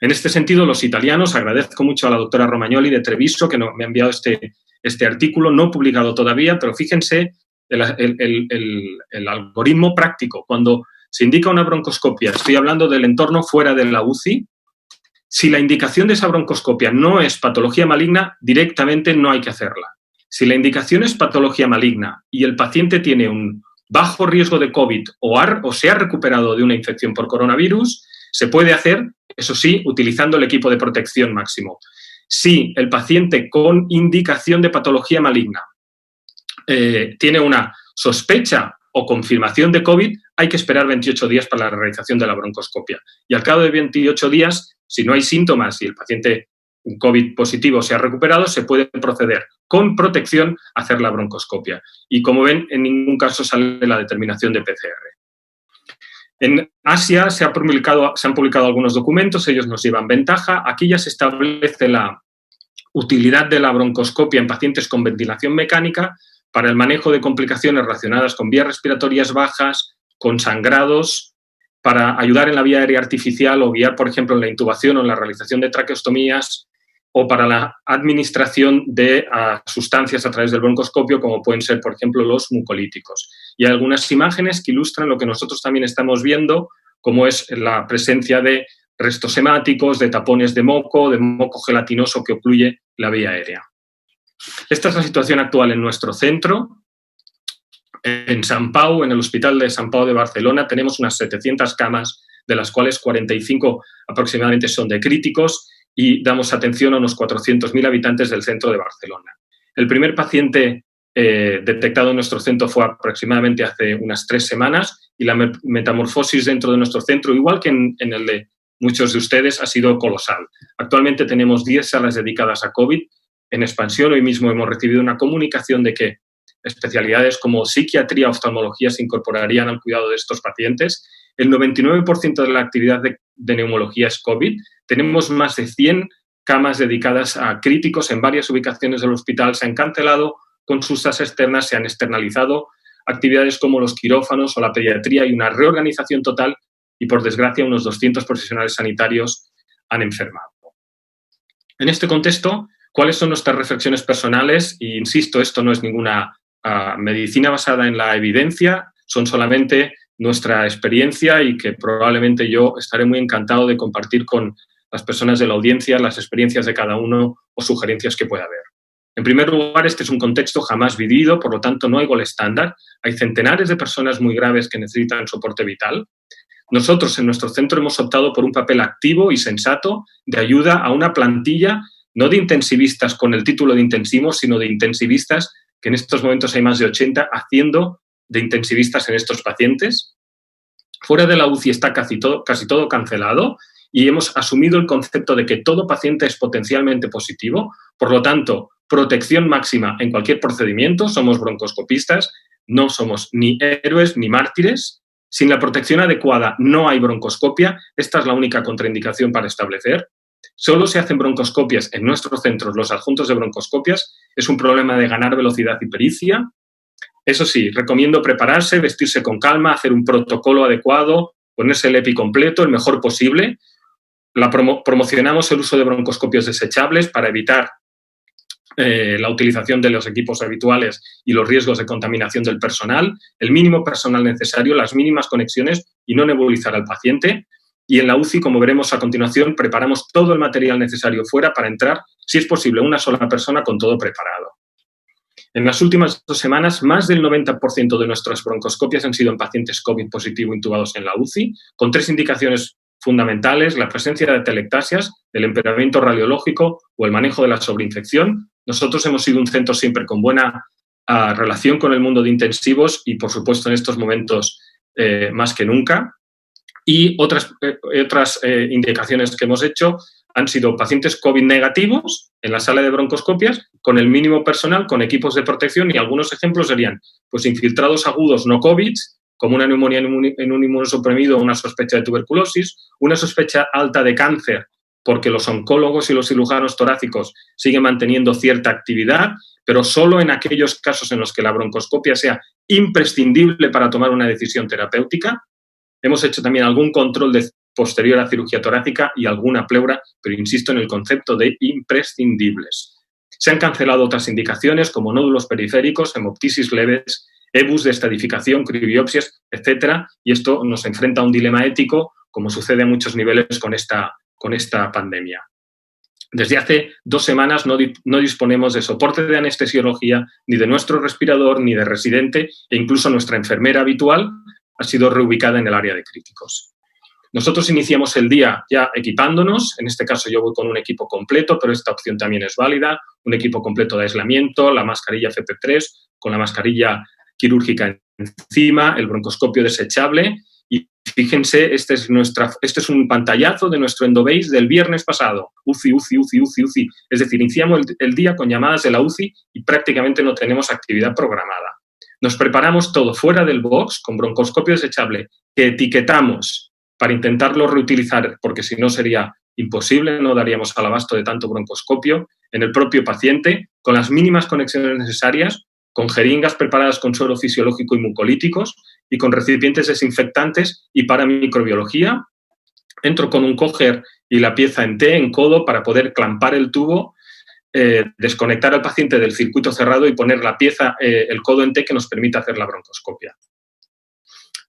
En este sentido, los italianos, agradezco mucho a la doctora Romagnoli de Treviso, que me ha enviado este artículo, no publicado todavía, pero fíjense el algoritmo práctico. Cuando se indica una broncoscopia, estoy hablando del entorno fuera de la UCI, si la indicación de esa broncoscopia no es patología maligna, directamente no hay que hacerla. Si la indicación es patología maligna y el paciente tiene un bajo riesgo de COVID o se ha recuperado de una infección por coronavirus, se puede hacer, eso sí, utilizando el equipo de protección máximo. Si el paciente con indicación de patología maligna tiene una sospecha o confirmación de COVID, hay que esperar 28 días para la realización de la broncoscopia. Y al cabo de 28 días, si no hay síntomas y el paciente COVID positivo se ha recuperado, se puede proceder con protección a hacer la broncoscopia. Y como ven, en ningún caso sale la determinación de PCR. En Asia se han publicado algunos documentos, ellos nos llevan ventaja. Aquí ya se establece la utilidad de la broncoscopia en pacientes con ventilación mecánica para el manejo de complicaciones relacionadas con vías respiratorias bajas, con sangrados, para ayudar en la vía aérea artificial o guiar, por ejemplo, en la intubación o en la realización de traqueostomías, o para la administración de sustancias a través del broncoscopio, como pueden ser, por ejemplo, los mucolíticos. Y hay algunas imágenes que ilustran lo que nosotros también estamos viendo, como es la presencia de restos hemáticos, de tapones de moco gelatinoso que ocluye la vía aérea. Esta es la situación actual en nuestro centro. En Sant Pau, en el Hospital de Sant Pau de Barcelona, tenemos unas 700 camas, de las cuales 45 aproximadamente son de críticos, y damos atención a unos 400.000 habitantes del centro de Barcelona. El primer paciente detectado en nuestro centro fue aproximadamente hace unas 3 semanas, y la metamorfosis dentro de nuestro centro, igual que en el de muchos de ustedes, ha sido colosal. Actualmente tenemos 10 salas dedicadas a COVID en expansión. Hoy mismo hemos recibido una comunicación de que especialidades como psiquiatría, oftalmología se incorporarían al cuidado de estos pacientes. El 99% de la actividad de neumología es COVID. Tenemos más de 100 camas dedicadas a críticos en varias ubicaciones del hospital. Se han cancelado consultas externas, se han externalizado actividades como los quirófanos o la pediatría, y una reorganización total, y por desgracia unos 200 profesionales sanitarios han enfermado. En este contexto, ¿cuáles son nuestras reflexiones personales? Y insisto, esto no es ninguna medicina basada en la evidencia, son solamente nuestra experiencia y que probablemente yo estaré muy encantado de compartir con las personas de la audiencia las experiencias de cada uno o sugerencias que pueda haber. En primer lugar, este es un contexto jamás vivido, por lo tanto no hay gol estándar. Hay centenares de personas muy graves que necesitan soporte vital. Nosotros en nuestro centro hemos optado por un papel activo y sensato de ayuda a una plantilla, no de intensivistas con el título de intensivos, sino de intensivistas, que en estos momentos hay más de 80, haciendo de intensivistas en estos pacientes. Fuera de la UCI está casi todo cancelado y hemos asumido el concepto de que todo paciente es potencialmente positivo. Por lo tanto, protección máxima en cualquier procedimiento. Somos broncoscopistas, no somos ni héroes ni mártires. Sin la protección adecuada no hay broncoscopia. Esta es la única contraindicación para establecer. Solo se hacen broncoscopias en nuestros centros, los adjuntos de broncoscopias. Es un problema de ganar velocidad y pericia. Eso sí, recomiendo prepararse, vestirse con calma, hacer un protocolo adecuado, ponerse el EPI completo, el mejor posible. Promocionamos el uso de broncoscopios desechables para evitar la utilización de los equipos habituales y los riesgos de contaminación del personal, el mínimo personal necesario, las mínimas conexiones y no nebulizar al paciente. Y en la UCI, como veremos a continuación, preparamos todo el material necesario fuera para entrar, si es posible, una sola persona con todo preparado. En las últimas 2 semanas, más del 90% de nuestras broncoscopias han sido en pacientes COVID positivo intubados en la UCI, con 3 indicaciones fundamentales: la presencia de atelectasias, el empeoramiento radiológico o el manejo de la sobreinfección. Nosotros hemos sido un centro siempre con buena relación con el mundo de intensivos y, por supuesto, en estos momentos más que nunca. Y otras indicaciones que hemos hecho han sido pacientes COVID negativos en la sala de broncoscopias con el mínimo personal, con equipos de protección, y algunos ejemplos serían pues infiltrados agudos no COVID, como una neumonía en un inmunosuprimido o una sospecha de tuberculosis, una sospecha alta de cáncer, porque los oncólogos y los cirujanos torácicos siguen manteniendo cierta actividad, pero solo en aquellos casos en los que la broncoscopia sea imprescindible para tomar una decisión terapéutica. Hemos hecho también algún control posterior a cirugía torácica y alguna pleura, pero insisto en el concepto de imprescindibles. Se han cancelado otras indicaciones como nódulos periféricos, hemoptisis leves, EBUS de estadificación, criobiopsias, etc. Y esto nos enfrenta a un dilema ético, como sucede a muchos niveles con esta pandemia. Desde hace 2 semanas no disponemos de soporte de anestesiología, ni de nuestro respirador, ni de residente, e incluso nuestra enfermera habitual ha sido reubicada en el área de críticos. Nosotros iniciamos el día ya equipándonos, en este caso yo voy con un equipo completo, pero esta opción también es válida, un equipo completo de aislamiento, la mascarilla FP3 con la mascarilla quirúrgica encima, el broncoscopio desechable. Y fíjense, este es un pantallazo de nuestro Endobase del viernes pasado. UCI. Es decir, iniciamos el día con llamadas de la UCI y prácticamente no tenemos actividad programada. Nos preparamos todo fuera del box con broncoscopio desechable que etiquetamos para intentarlo reutilizar, porque si no sería imposible, no daríamos al abasto de tanto broncoscopio, en el propio paciente, con las mínimas conexiones necesarias, con jeringas preparadas con suero fisiológico y mucolíticos y con recipientes desinfectantes y para microbiología. Entro con un coger y la pieza en T, en codo, para poder clampar el tubo, desconectar al paciente del circuito cerrado y poner la pieza, el codo en T, que nos permite hacer la broncoscopia.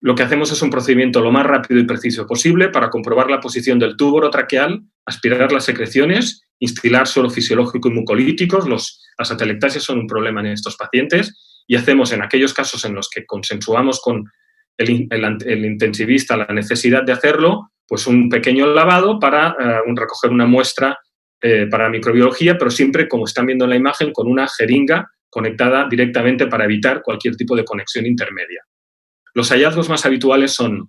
Lo que hacemos es un procedimiento lo más rápido y preciso posible para comprobar la posición del tubo orotraqueal, aspirar las secreciones, instilar suero fisiológico y mucolíticos. Las atelectasias son un problema en estos pacientes y hacemos, en aquellos casos en los que consensuamos con el intensivista la necesidad de hacerlo, pues un pequeño lavado para recoger una muestra para microbiología, pero siempre, como están viendo en la imagen, con una jeringa conectada directamente para evitar cualquier tipo de conexión intermedia. Los hallazgos más habituales son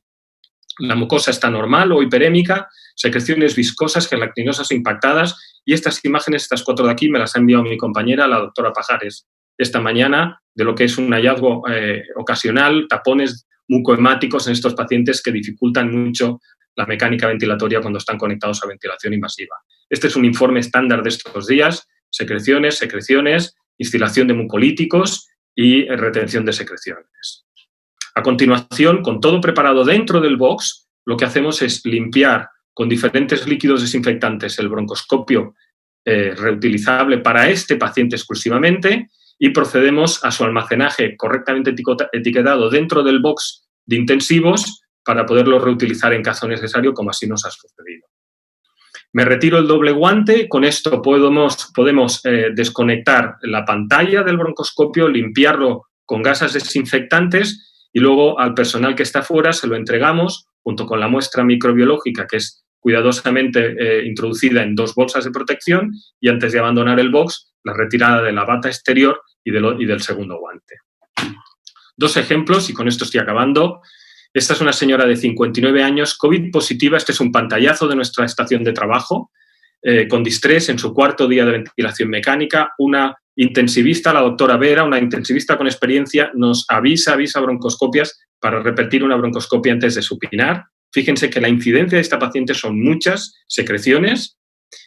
la mucosa está normal o hiperémica, secreciones viscosas, gelatinosas o impactadas, y estas imágenes, estas 4 de aquí, me las ha enviado mi compañera, la doctora Pajares, esta mañana, de lo que es un hallazgo ocasional, tapones mucohemáticos en estos pacientes que dificultan mucho la mecánica ventilatoria cuando están conectados a ventilación invasiva. Este es un informe estándar de estos días: secreciones, instilación de mucolíticos y retención de secreciones. A continuación, con todo preparado dentro del box, lo que hacemos es limpiar con diferentes líquidos desinfectantes el broncoscopio reutilizable para este paciente exclusivamente y procedemos a su almacenaje correctamente etiquetado dentro del box de intensivos para poderlo reutilizar en caso necesario, como así nos ha sucedido. Me retiro el doble guante, con esto podemos desconectar la pantalla del broncoscopio, limpiarlo con gasas desinfectantes y luego al personal que está fuera se lo entregamos junto con la muestra microbiológica que es cuidadosamente introducida en 2 bolsas de protección y antes de abandonar el box, la retirada de la bata exterior y del segundo guante. 2 ejemplos y con esto estoy acabando. Esta es una señora de 59 años, COVID positiva. Este es un pantallazo de nuestra estación de trabajo, con distrés en su 4.º día de ventilación mecánica. Una intensivista, la doctora Vera, una intensivista con experiencia, nos avisa broncoscopias para repetir una broncoscopia antes de supinar. Fíjense que la incidencia de esta paciente son muchas secreciones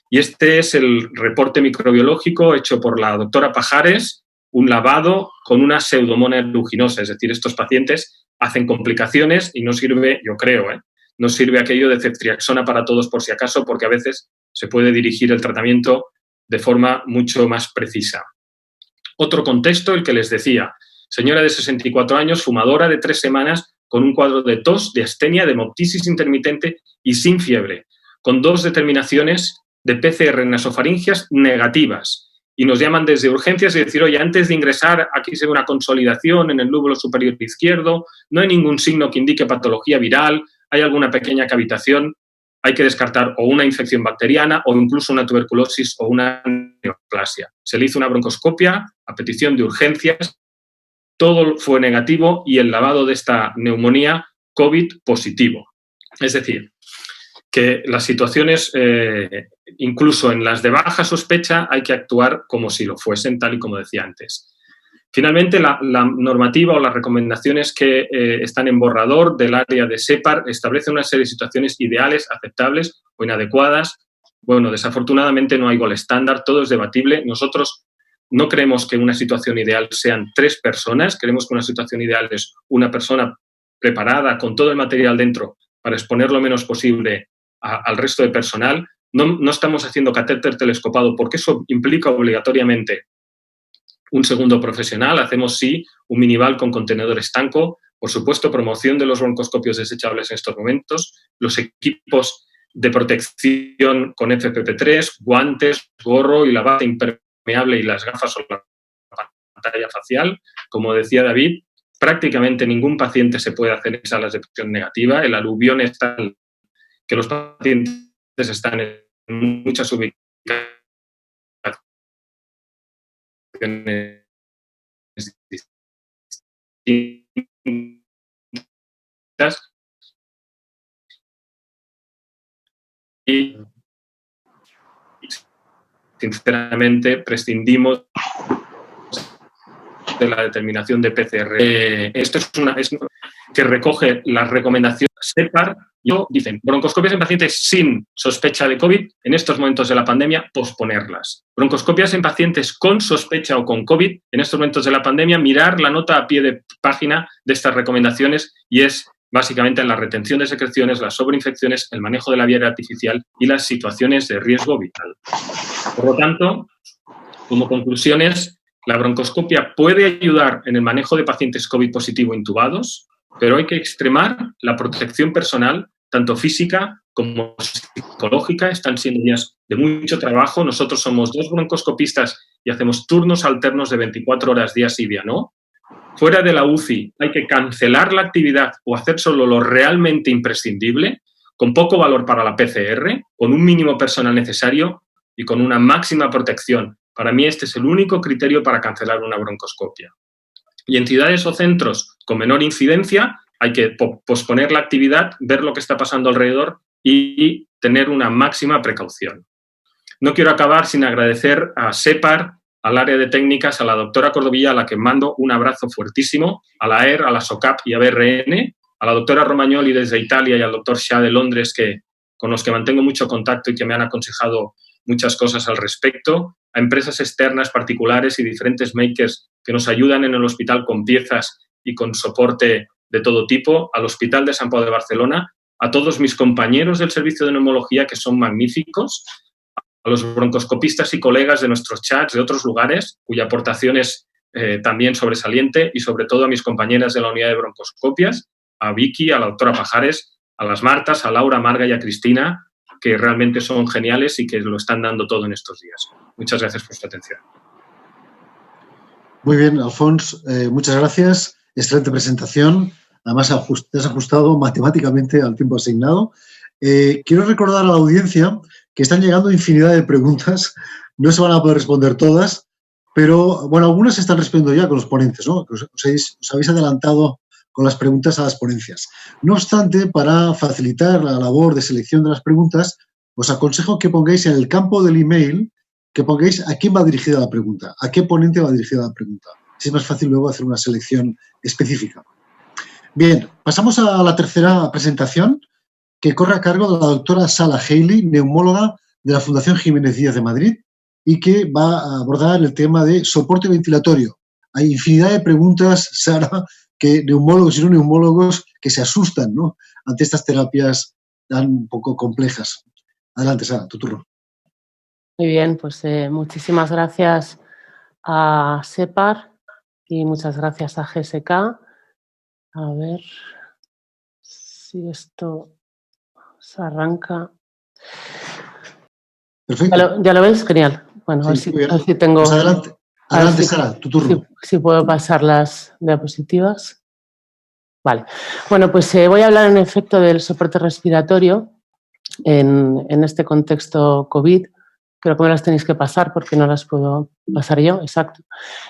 y este es el reporte microbiológico hecho por la doctora Pajares, un lavado con una pseudomonas aeruginosa, es decir, estos pacientes hacen complicaciones y no sirve, yo creo, no sirve aquello de ceftriaxona para todos por si acaso, porque a veces se puede dirigir el tratamiento de forma mucho más precisa. Otro contexto, el que les decía, señora de 64 años, fumadora de 3 semanas, con un cuadro de tos, de astenia, de hemoptisis intermitente y sin fiebre, con 2 determinaciones de PCR nasofaringias negativas. Y nos llaman desde urgencias y decir, oye, antes de ingresar, aquí se ve una consolidación en el lóbulo superior izquierdo, no hay ningún signo que indique patología viral, hay alguna pequeña cavitación, hay que descartar o una infección bacteriana o incluso una tuberculosis o una neoplasia. Se le hizo una broncoscopia a petición de urgencias, todo fue negativo y el lavado de esta neumonía COVID positivo. Es decir, que las situaciones, incluso en las de baja sospecha, hay que actuar como si lo fuesen, tal y como decía antes. Finalmente, la normativa o las recomendaciones que están en borrador del área de SEPAR establecen una serie de situaciones ideales, aceptables o inadecuadas. Bueno, desafortunadamente no hay gol estándar, todo es debatible. Nosotros no creemos que una situación ideal sean 3 personas, creemos que una situación ideal es una persona preparada con todo el material dentro para exponer lo menos posible al resto de personal. No estamos haciendo catéter telescopado porque eso implica obligatoriamente un segundo profesional. Hacemos, sí, un minival con contenedor estanco. Por supuesto, promoción de los broncoscopios desechables en estos momentos. Los equipos de protección con FFP3, guantes, gorro y la bata impermeable y las gafas o la pantalla facial. Como decía David, prácticamente ningún paciente se puede hacer en salas de presión negativa. El aluvión es tal que los pacientes están en muchas ubicaciones distintas y sinceramente prescindimos de la determinación de PCR. Esto es que recoge las recomendaciones SEPAR. Dicen, broncoscopias en pacientes sin sospecha de COVID, en estos momentos de la pandemia, posponerlas. Broncoscopias en pacientes con sospecha o con COVID, en estos momentos de la pandemia, mirar la nota a pie de página de estas recomendaciones y es básicamente en la retención de secreciones, las sobreinfecciones, el manejo de la vía artificial y las situaciones de riesgo vital. Por lo tanto, como conclusiones, la broncoscopia puede ayudar en el manejo de pacientes COVID positivo intubados, pero hay que extremar la protección personal, tanto física como psicológica. Están siendo días de mucho trabajo. Nosotros somos 2 broncoscopistas y hacemos turnos alternos de 24 horas día sí, día no. Fuera de la UCI hay que cancelar la actividad o hacer solo lo realmente imprescindible, con poco valor para la PCR, con un mínimo personal necesario y con una máxima protección. Para mí este es el único criterio para cancelar una broncoscopia. Y en ciudades o centros con menor incidencia hay que posponer la actividad, ver lo que está pasando alrededor y tener una máxima precaución. No quiero acabar sin agradecer a SEPAR, al área de técnicas, a la doctora Cordovilla, a la que mando un abrazo fuertísimo, a la ER, a la SOCAP y a BRN, a la doctora Romagnoli desde Italia y al doctor Shah de Londres, con los que mantengo mucho contacto y que me han aconsejado muchas cosas al respecto, a empresas externas, particulares y diferentes makers que nos ayudan en el hospital con piezas y con soporte de todo tipo, al Hospital de Sant Pau de Barcelona, a todos mis compañeros del servicio de neumología, que son magníficos, a los broncoscopistas y colegas de nuestros chats de otros lugares, cuya aportación es también sobresaliente, y sobre todo a mis compañeras de la unidad de broncoscopias, a Vicky, a la doctora Pajares, a las Martas, a Laura, a Marga y a Cristina, que realmente son geniales y que lo están dando todo en estos días. Muchas gracias por su atención. Muy bien, Alfons, muchas gracias. Excelente presentación. Además, te has ajustado matemáticamente al tiempo asignado. Quiero recordar a la audiencia que están llegando infinidad de preguntas. No se van a poder responder todas, pero, bueno, algunas se están respondiendo ya con los ponentes, ¿no? Os habéis adelantado con las preguntas a las ponencias. No obstante, para facilitar la labor de selección de las preguntas, os aconsejo que pongáis en el campo del email, que pongáis a quién va dirigida la pregunta, a qué ponente va dirigida la pregunta. Así es más fácil luego hacer una selección específica. Bien, pasamos a la tercera presentación, que corre a cargo de la doctora Sala Haley, neumóloga de la Fundación Jiménez Díaz de Madrid, y que va a abordar el tema de soporte ventilatorio. Hay infinidad de preguntas, Sara, que neumólogos y no neumólogos que se asustan, ¿no?, ante estas terapias tan un poco complejas. Adelante, Sara, tu turno. Muy bien, pues muchísimas gracias a SEPAR y muchas gracias a GSK. A ver si esto se arranca. Perfecto. ¿Ya lo veis? Genial. Bueno, Sí, a ver si tengo... Pues adelante, Sara, tu turno. Si puedo pasar las diapositivas. Vale. Bueno, pues voy a hablar en efecto del soporte respiratorio en este contexto COVID. Creo que me las tenéis que pasar porque no las puedo pasar yo, exacto.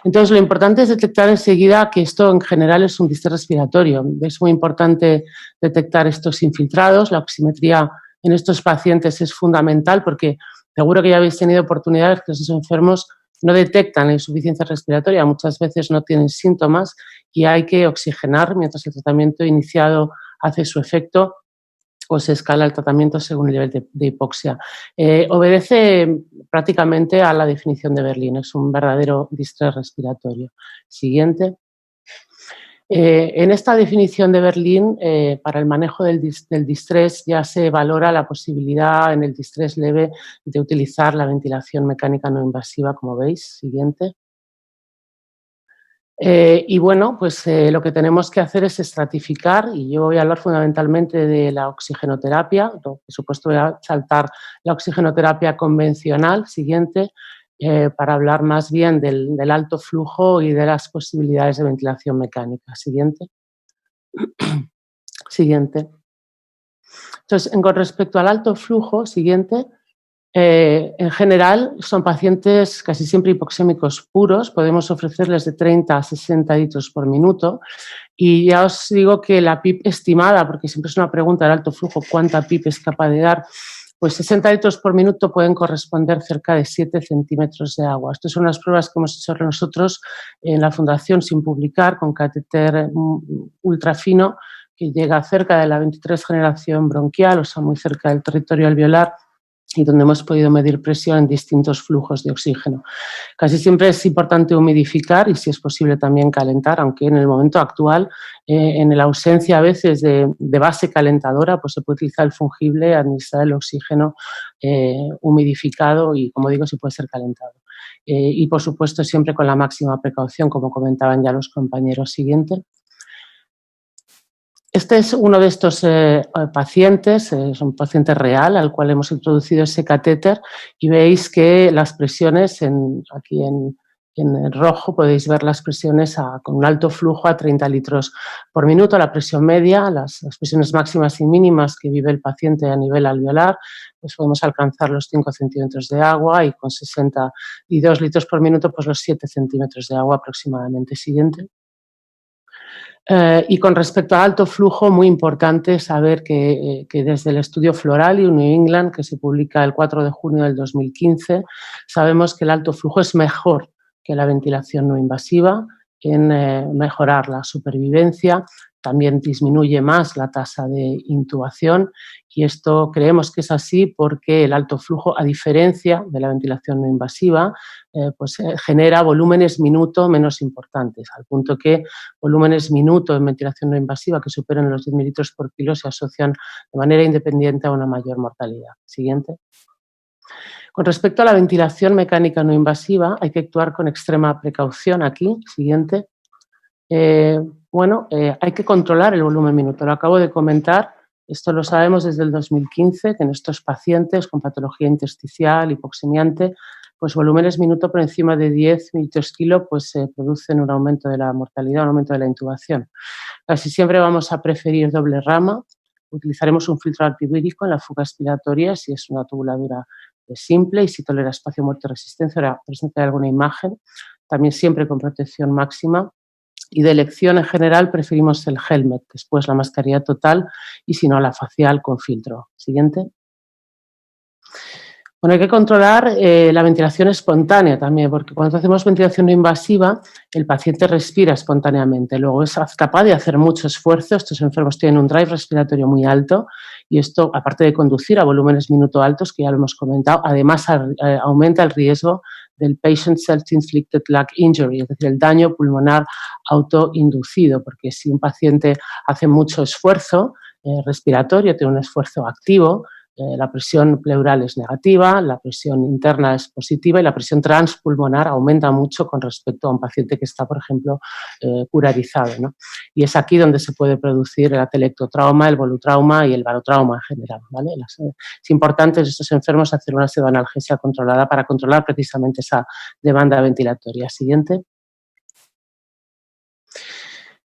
Entonces, lo importante es detectar enseguida que esto en general es un distrés respiratorio. Es muy importante detectar estos infiltrados. La oximetría en estos pacientes es fundamental porque seguro que ya habéis tenido oportunidades que esos enfermos no detectan la insuficiencia respiratoria, muchas veces no tienen síntomas y hay que oxigenar mientras el tratamiento iniciado hace su efecto o se escala el tratamiento según el nivel de hipoxia. Obedece prácticamente a la definición de Berlín, es un verdadero distrés respiratorio. Siguiente. En esta definición de Berlín, para el manejo del distrés ya se valora la posibilidad en el distrés leve de utilizar la ventilación mecánica no invasiva, como veis. Siguiente. Y bueno, pues lo que tenemos que hacer es estratificar, y yo voy a hablar fundamentalmente de la oxigenoterapia, por supuesto voy a saltar la oxigenoterapia convencional, siguiente, para hablar más bien del alto flujo y de las posibilidades de ventilación mecánica. Siguiente. Siguiente. Entonces, con respecto al alto flujo, siguiente, en general son pacientes casi siempre hipoxémicos puros, podemos ofrecerles de 30 a 60 litros por minuto y ya os digo que la PIP estimada, porque siempre es una pregunta del alto flujo, ¿cuánta PIP es capaz de dar? Pues 60 litros por minuto pueden corresponder cerca de 7 centímetros de agua. Estas son las pruebas que hemos hecho nosotros en la Fundación sin publicar con catéter ultrafino que llega cerca de la 23 generación bronquial, o sea, muy cerca del territorio alveolar, y donde hemos podido medir presión en distintos flujos de oxígeno. Casi siempre es importante humidificar y, si es posible, también calentar, aunque en el momento actual, en la ausencia a veces de base calentadora, pues se puede utilizar el fungible, administrar el oxígeno humidificado y, como digo, se puede ser calentado. Y, por supuesto, siempre con la máxima precaución, como comentaban ya los compañeros. Siguiente. Este es uno de estos pacientes, es un paciente real al cual hemos introducido ese catéter y veis que las presiones, aquí en rojo podéis ver las presiones con un alto flujo a 30 litros por minuto, la presión media, las presiones máximas y mínimas que vive el paciente a nivel alveolar, pues podemos alcanzar los 5 centímetros de agua y con 62 litros por minuto pues los 7 centímetros de agua aproximadamente. Siguiente. Y con respecto a alto flujo, muy importante saber que desde el estudio Floralium New England, que se publica el 4 de junio del 2015, sabemos que el alto flujo es mejor que la ventilación no invasiva en mejorar la supervivencia también disminuye más la tasa de intubación y esto creemos que es así porque el alto flujo, a diferencia de la ventilación no invasiva, genera volúmenes minuto menos importantes, al punto que volúmenes minuto en ventilación no invasiva que superen los 10 mililitros por kilo se asocian de manera independiente a una mayor mortalidad. Siguiente. Con respecto a la ventilación mecánica no invasiva, hay que actuar con extrema precaución aquí. Siguiente. Hay que controlar el volumen minuto. Lo acabo de comentar. Esto lo sabemos desde el 2015, que en estos pacientes con patología intersticial, hipoxemiante, pues volúmenes minuto por encima de 10 mililitros kilo, pues se producen un aumento de la mortalidad, un aumento de la intubación. Casi siempre vamos a preferir doble rama. Utilizaremos un filtro antivírico en la fuga expiratoria si es una tubuladura simple y si tolera espacio muerto y resistencia. Ahora presentaré alguna imagen. También siempre con protección máxima. Y de elección en general preferimos el helmet, después la mascarilla total y si no la facial con filtro. Siguiente. Bueno, hay que controlar la ventilación espontánea también, porque cuando hacemos ventilación no invasiva, el paciente respira espontáneamente. Luego es capaz de hacer mucho esfuerzo. Estos enfermos tienen un drive respiratorio muy alto y esto, aparte de conducir a volúmenes minuto altos, que ya lo hemos comentado, además aumenta el riesgo del patient self-inflicted lung injury, es decir, el daño pulmonar autoinducido, porque si un paciente hace mucho esfuerzo respiratorio, tiene un esfuerzo activo, la presión pleural es negativa, la presión interna es positiva y la presión transpulmonar aumenta mucho con respecto a un paciente que está, por ejemplo, curarizado, ¿no? Y es aquí donde se puede producir el atelectotrauma, el volutrauma y el barotrauma en general, ¿vale? Es importante en estos enfermos hacer una pseudoanalgesia controlada para controlar precisamente esa demanda ventilatoria. Siguiente.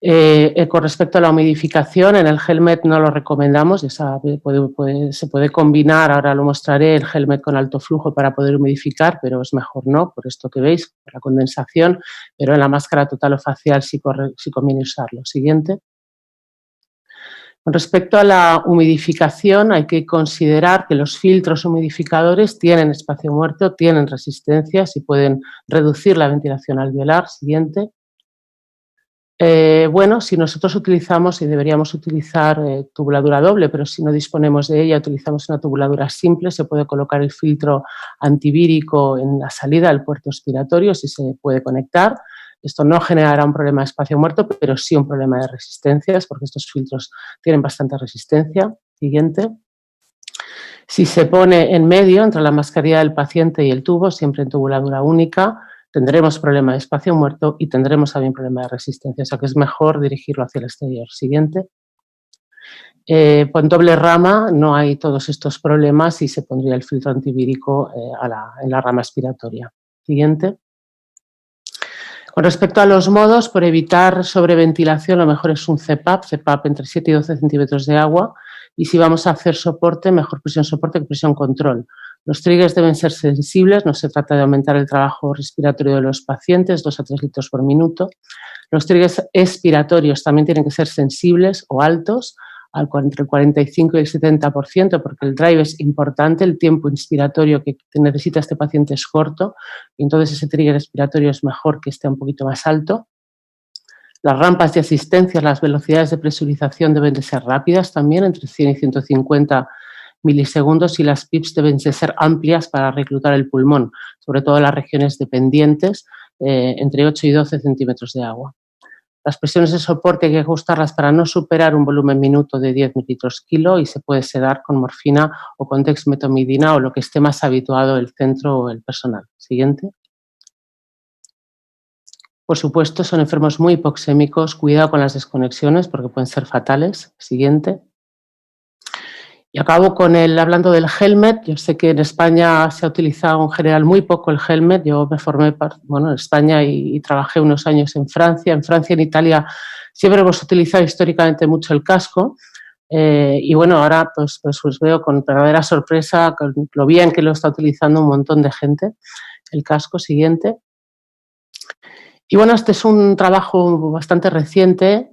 Con respecto a la humidificación, en el helmet no lo recomendamos, se puede combinar, ahora lo mostraré, el helmet con alto flujo para poder humidificar, pero es mejor no, por esto que veis, por la condensación, pero en la máscara total o facial sí conviene usarlo. Siguiente. Con respecto a la humidificación, hay que considerar que los filtros humidificadores tienen espacio muerto, tienen resistencias y pueden reducir la ventilación alveolar. Siguiente. Si nosotros utilizamos, y deberíamos utilizar tubuladura doble, pero si no disponemos de ella, utilizamos una tubuladura simple, se puede colocar el filtro antivírico en la salida del puerto expiratorio, si se puede conectar. Esto no generará un problema de espacio muerto, pero sí un problema de resistencias, porque estos filtros tienen bastante resistencia. Siguiente. Si se pone en medio, entre la mascarilla del paciente y el tubo, siempre en tubuladura única, tendremos problema de espacio muerto y tendremos también problema de resistencia, o sea que es mejor dirigirlo hacia el exterior. Siguiente. Con doble rama no hay todos estos problemas y se pondría el filtro antivírico en la rama expiratoria. Siguiente. Con respecto a los modos, por evitar sobreventilación, lo mejor es un CPAP entre 7 y 12 centímetros de agua, y si vamos a hacer soporte, mejor presión soporte que presión control. Los triggers deben ser sensibles, no se trata de aumentar el trabajo respiratorio de los pacientes, 2 a 3 litros por minuto. Los triggers expiratorios también tienen que ser sensibles o altos, entre el 45 y el 70%, porque el drive es importante, el tiempo inspiratorio que necesita este paciente es corto, y entonces ese trigger expiratorio es mejor que esté un poquito más alto. Las rampas de asistencia, las velocidades de presurización deben de ser rápidas también, entre 100 y 150 milisegundos, y las PIPs deben de ser amplias para reclutar el pulmón, sobre todo en las regiones dependientes, entre 8 y 12 centímetros de agua. Las presiones de soporte hay que ajustarlas para no superar un volumen minuto de 10 mililitros kilo y se puede sedar con morfina o con dexmetomidina o lo que esté más habituado el centro o el personal. Siguiente. Por supuesto, son enfermos muy hipoxémicos. Cuidado con las desconexiones porque pueden ser fatales. Siguiente. Y acabo hablando del helmet. Yo sé que en España se ha utilizado en general muy poco el helmet. Yo me formé en España y trabajé unos años en Francia. En Francia y en Italia siempre hemos utilizado históricamente mucho el casco. Ahora pues veo con verdadera sorpresa lo bien que lo está utilizando un montón de gente. El casco. Siguiente. Y este es un trabajo bastante reciente,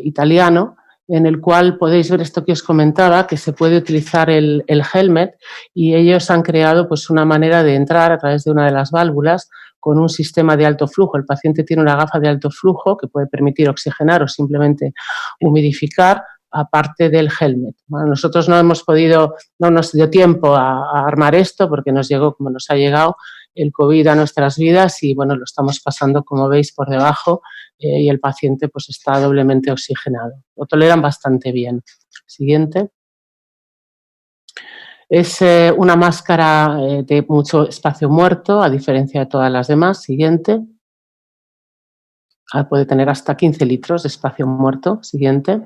italiano, en el cual podéis ver esto que os comentaba, que se puede utilizar el helmet, y ellos han creado pues una manera de entrar a través de una de las válvulas con un sistema de alto flujo. El paciente tiene una gafa de alto flujo que puede permitir oxigenar o simplemente humidificar, aparte del helmet. Bueno, nosotros no nos dio tiempo a armar esto porque nos llegó como nos ha llegado el COVID a nuestras vidas y bueno, lo estamos pasando, como veis, por debajo y el paciente pues está doblemente oxigenado. Lo toleran bastante bien. Siguiente. Es una máscara de mucho espacio muerto, a diferencia de todas las demás. Siguiente. Puede tener hasta 15 litros de espacio muerto. Siguiente.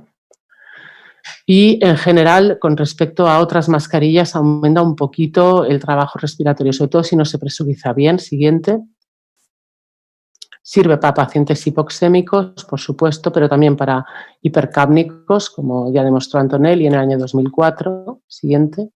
Y en general, con respecto a otras mascarillas, aumenta un poquito el trabajo respiratorio, sobre todo si no se presuriza bien. Siguiente. Sirve para pacientes hipoxémicos, por supuesto, pero también para hipercápnicos, como ya demostró Antonelli en el año 2004. Siguiente.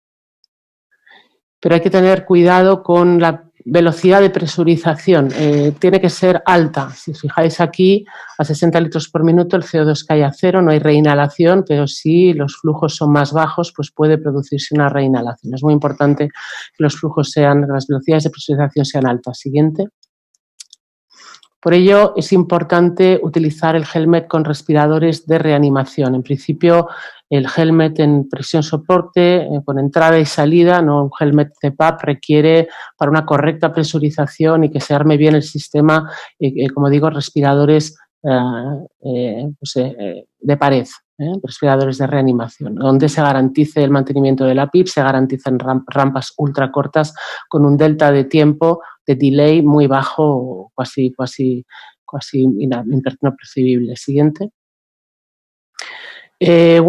Pero hay que tener cuidado con la velocidad de presurización. Tiene que ser alta. Si os fijáis aquí, a 60 litros por minuto el CO2 cae a cero, no hay reinhalación, pero si los flujos son más bajos, pues puede producirse una reinhalación. Es muy importante que las velocidades de presurización sean altas. Siguiente. Por ello, es importante utilizar el helmet con respiradores de reanimación. En principio, el helmet en presión soporte, con entrada y salida, no un helmet CPAP, requiere para una correcta presurización y que se arme bien el sistema, como digo, respiradores de pared, respiradores de reanimación, donde se garantice el mantenimiento de la PIP, se garantizan rampas ultra cortas con un delta de tiempo de delay muy bajo, casi imperceptible. Siguiente. El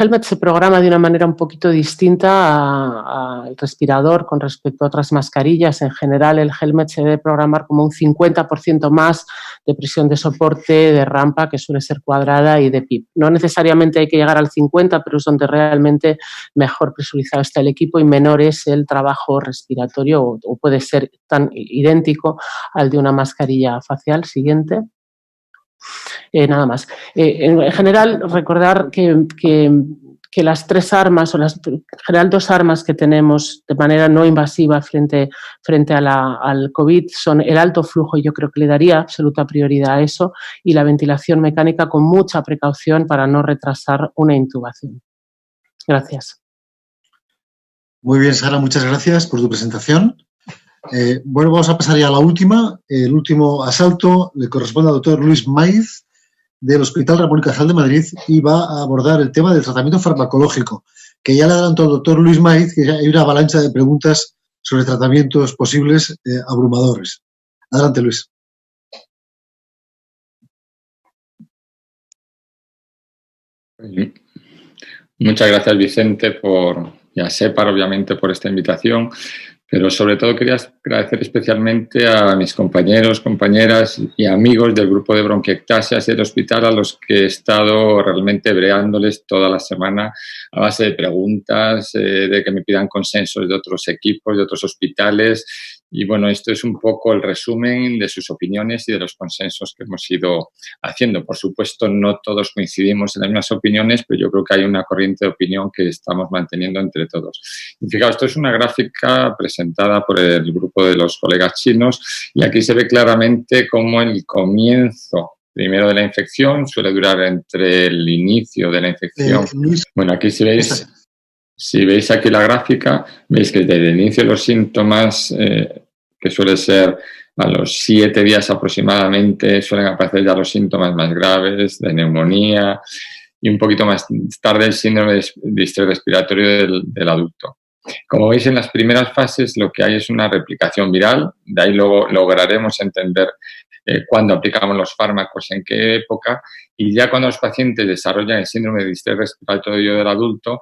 helmet se programa de una manera un poquito distinta al respirador con respecto a otras mascarillas. En general, el helmet se debe programar como un 50% más de presión de soporte, de rampa, que suele ser cuadrada, y de PIP. No necesariamente hay que llegar al 50%, pero es donde realmente mejor presurizado está el equipo y menor es el trabajo respiratorio o puede ser tan idéntico al de una mascarilla facial. Siguiente. Nada más. En general, recordar que las tres armas, o en general 2 armas que tenemos de manera no invasiva frente al COVID son el alto flujo, y yo creo que le daría absoluta prioridad a eso, y la ventilación mecánica con mucha precaución para no retrasar una intubación. Gracias. Muy bien, Sara, muchas gracias por tu presentación. Vamos a pasar ya a la última. El último asalto le corresponde al doctor Luis Maiz, del Hospital Ramón y Cajal de Madrid, y va a abordar el tema del tratamiento farmacológico, que ya le adelantó el doctor Luis Maiz que hay una avalancha de preguntas sobre tratamientos posibles abrumadores. Adelante, Luis. Muchas gracias, Vicente, y a SEPAR, obviamente, por esta invitación. Pero sobre todo quería agradecer especialmente a mis compañeros, compañeras y amigos del grupo de bronquiectasias del hospital, a los que he estado realmente breándoles toda la semana a base de preguntas, de que me pidan consensos de otros equipos, de otros hospitales. Y bueno, esto es un poco el resumen de sus opiniones y de los consensos que hemos ido haciendo. Por supuesto, no todos coincidimos en las mismas opiniones, pero yo creo que hay una corriente de opinión que estamos manteniendo entre todos. Y fijaos, esto es una gráfica presentada por el grupo de los colegas chinos, y aquí se ve claramente cómo el comienzo primero de la infección suele durar entre el inicio de la infección. Bueno, aquí si veis aquí la gráfica, veis que desde el inicio de los síntomas, que suele ser a los 7 días aproximadamente, suelen aparecer ya los síntomas más graves de neumonía, y un poquito más tarde el síndrome de estrés respiratorio del adulto. Como veis, en las primeras fases lo que hay es una replicación viral, de ahí luego lograremos entender cuándo aplicamos los fármacos, en qué época, y ya cuando los pacientes desarrollan el síndrome de estrés respiratorio del adulto,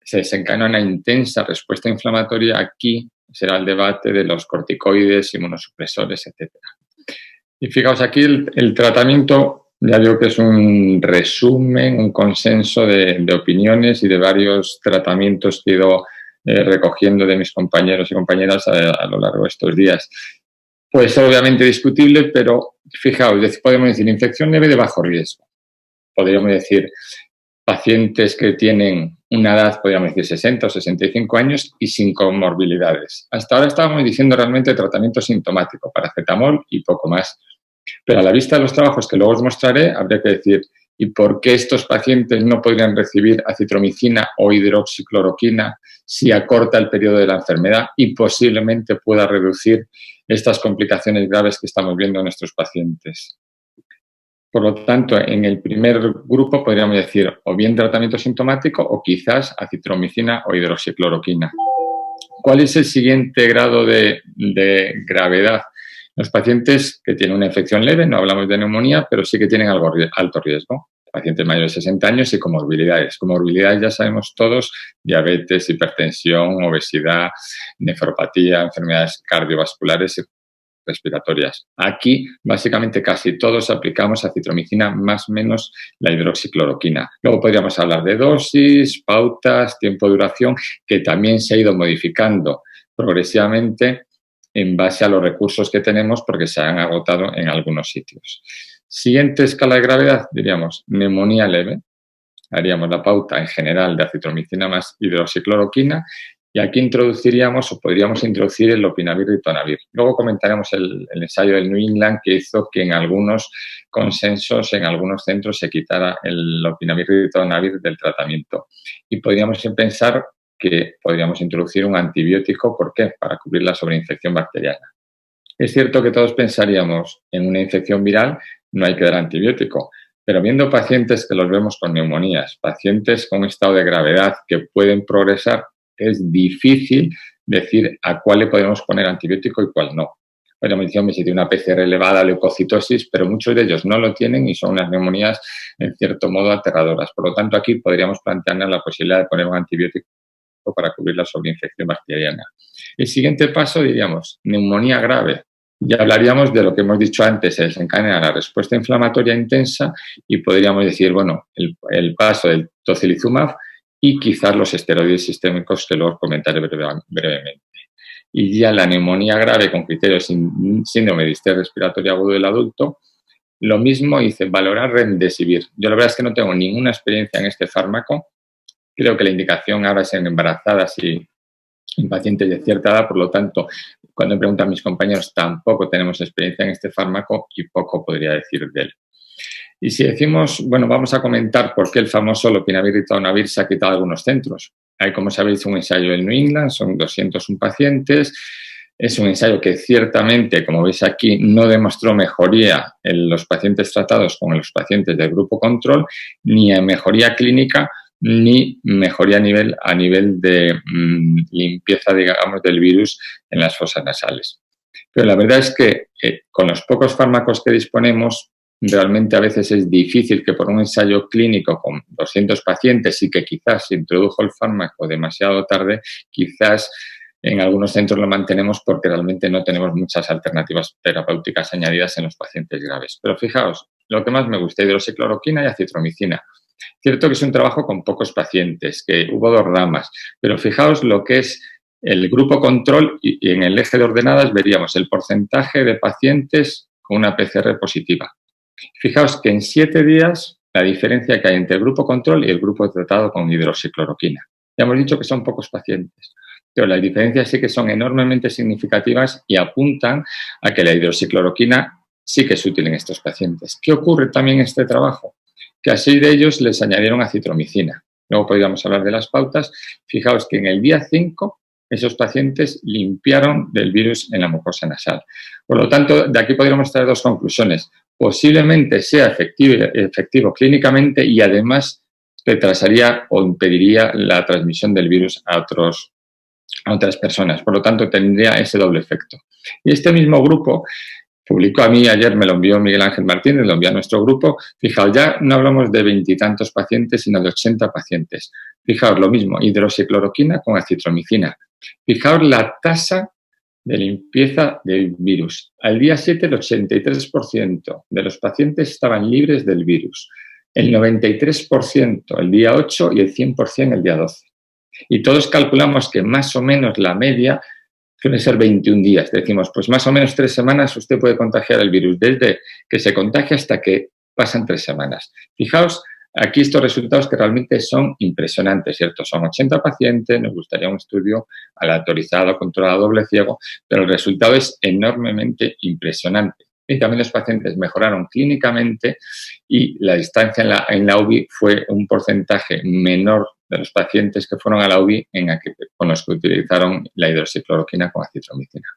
se desencadena una intensa respuesta inflamatoria. Aquí será el debate de los corticoides, inmunosupresores, etc. Y fijaos aquí el tratamiento, ya digo que es un resumen, un consenso de opiniones y de varios tratamientos que he ido recogiendo de mis compañeros y compañeras a lo largo de estos días. Puede ser obviamente discutible, pero fijaos, podemos decir infección leve de bajo riesgo. Podríamos decir pacientes que tienen una edad, podríamos decir, 60 o 65 años y sin comorbilidades. Hasta ahora estábamos diciendo realmente tratamiento sintomático, paracetamol y poco más. Pero a la vista de los trabajos que luego os mostraré, habría que decir, ¿y por qué estos pacientes no podrían recibir acitromicina o hidroxicloroquina si acorta el periodo de la enfermedad y posiblemente pueda reducir estas complicaciones graves que estamos viendo en nuestros pacientes? Por lo tanto, en el primer grupo podríamos decir o bien tratamiento sintomático o quizás acitromicina o hidroxicloroquina. ¿Cuál es el siguiente grado de gravedad? Los pacientes que tienen una infección leve, no hablamos de neumonía, pero sí que tienen alto riesgo. Pacientes mayores de 60 años y comorbilidades. Comorbilidades ya sabemos todos, diabetes, hipertensión, obesidad, nefropatía, enfermedades cardiovasculares y respiratorias. Aquí, básicamente, casi todos aplicamos acitromicina más o menos la hidroxicloroquina. Luego podríamos hablar de dosis, pautas, tiempo de duración, que también se ha ido modificando progresivamente en base a los recursos que tenemos porque se han agotado en algunos sitios. Siguiente escala de gravedad, diríamos neumonía leve. Haríamos la pauta en general de acitromicina más hidroxicloroquina y aquí introduciríamos o podríamos introducir el lopinavir-ritonavir. Luego comentaremos el ensayo del New England que hizo que en algunos consensos, en algunos centros se quitara el lopinavir-ritonavir del tratamiento. Y podríamos pensar que podríamos introducir un antibiótico. ¿Por qué? Para cubrir la sobreinfección bacteriana. Es cierto que todos pensaríamos en una infección viral, no hay que dar antibiótico, pero viendo pacientes que los vemos con neumonías, pacientes con un estado de gravedad que pueden progresar, es difícil decir a cuál le podemos poner antibiótico y cuál no. Podríamos decir, si tiene una PCR elevada, leucocitosis, pero muchos de ellos no lo tienen y son unas neumonías en cierto modo aterradoras. Por lo tanto, aquí podríamos plantearnos la posibilidad de poner un antibiótico para cubrir la sobreinfección bacteriana. El siguiente paso, diríamos, neumonía grave. Ya hablaríamos de lo que hemos dicho antes, se desencadena la respuesta inflamatoria intensa y podríamos decir, bueno, el paso del tocilizumab y quizás los esteroides sistémicos que luego comentaré brevemente. Y ya la neumonía grave con criterios síndrome de distrés respiratorio agudo del adulto, lo mismo dice, valorar remdesivir. Yo la verdad es que no tengo ninguna experiencia en este fármaco. Creo que la indicación ahora es en embarazadas y en pacientes de cierta edad, por lo tanto, cuando me preguntan mis compañeros, tampoco tenemos experiencia en este fármaco y poco podría decir de él. Y si decimos, bueno, vamos a comentar por qué el famoso lopinavir-ritonavir se ha quitado de algunos centros. Hay, como sabéis, un ensayo en New England, son 201 pacientes. Es un ensayo que ciertamente, como veis aquí, no demostró mejoría en los pacientes tratados con los pacientes del grupo control, ni en mejoría clínica, ni mejoría a nivel de limpieza, digamos, del virus en las fosas nasales. Pero la verdad es que con los pocos fármacos que disponemos, realmente a veces es difícil que por un ensayo clínico con 200 pacientes y que quizás se introdujo el fármaco demasiado tarde, quizás en algunos centros lo mantenemos porque realmente no tenemos muchas alternativas terapéuticas añadidas en los pacientes graves. Pero fijaos, lo que más me gusta, hidroxicloroquina y acitromicina. Cierto que es un trabajo con pocos pacientes, que hubo 2 ramas, pero fijaos lo que es el grupo control y en el eje de ordenadas veríamos el porcentaje de pacientes con una PCR positiva. Fijaos que en 7 días la diferencia que hay entre el grupo control y el grupo tratado con hidroxicloroquina. Ya hemos dicho que son pocos pacientes, pero las diferencias sí que son enormemente significativas y apuntan a que la hidroxicloroquina sí que es útil en estos pacientes. ¿Qué ocurre también en este trabajo? Que a 6 de ellos les añadieron acitromicina. Luego podríamos hablar de las pautas. Fijaos que en el día 5 esos pacientes limpiaron del virus en la mucosa nasal. Por lo tanto, de aquí podríamos traer 2 conclusiones. Posiblemente sea efectivo clínicamente y además retrasaría o impediría la transmisión del virus a otras personas. Por lo tanto, tendría ese doble efecto. Y este mismo grupo publicó a mí, ayer me lo envió Miguel Ángel Martínez, lo envió a nuestro grupo. Fijaos, ya no hablamos de 20 y tantos pacientes, sino de 80 pacientes. Fijaos, lo mismo, hidroxicloroquina con acitromicina. Fijaos la tasa de limpieza del virus. Al día 7, el 83% de los pacientes estaban libres del virus. El 93% el día 8 y el 100% el día 12. Y todos calculamos que más o menos la media suele ser 21 días. Decimos, pues más o menos 3 semanas usted puede contagiar el virus, desde que se contagia hasta que pasan 3 semanas. Fijaos Aquí estos resultados que realmente son impresionantes, ¿cierto? Son 80 pacientes, nos gustaría un estudio aleatorizado, controlado, doble ciego, pero el resultado es enormemente impresionante. Y también los pacientes mejoraron clínicamente y la distancia en la UBI fue un porcentaje menor de los pacientes que fueron a la UBI con los que utilizaron la hidroxicloroquina con acitromicina.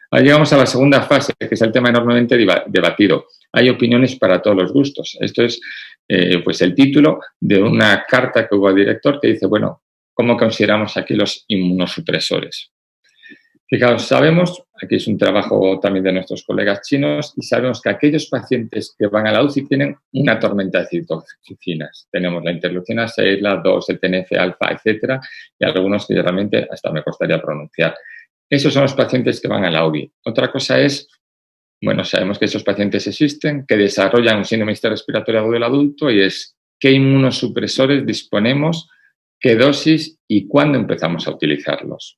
Ahora llegamos a la segunda fase, que es el tema enormemente debatido. Hay opiniones para todos los gustos. Esto es pues el título de una carta que hubo al director que dice, bueno, ¿cómo consideramos aquí los inmunosupresores? Fijaos, sabemos, aquí es un trabajo también de nuestros colegas chinos, y sabemos que aquellos pacientes que van a la UCI tienen una tormenta de citocinas. Tenemos la interleucina 6, la 2, el TNF-alfa, etcétera, y algunos que realmente hasta me costaría pronunciar. Esos son los pacientes que van a la UBI. Otra cosa es, bueno, sabemos que esos pacientes existen, que desarrollan un síndrome respiratorio agudo del adulto y es qué inmunosupresores disponemos, qué dosis y cuándo empezamos a utilizarlos.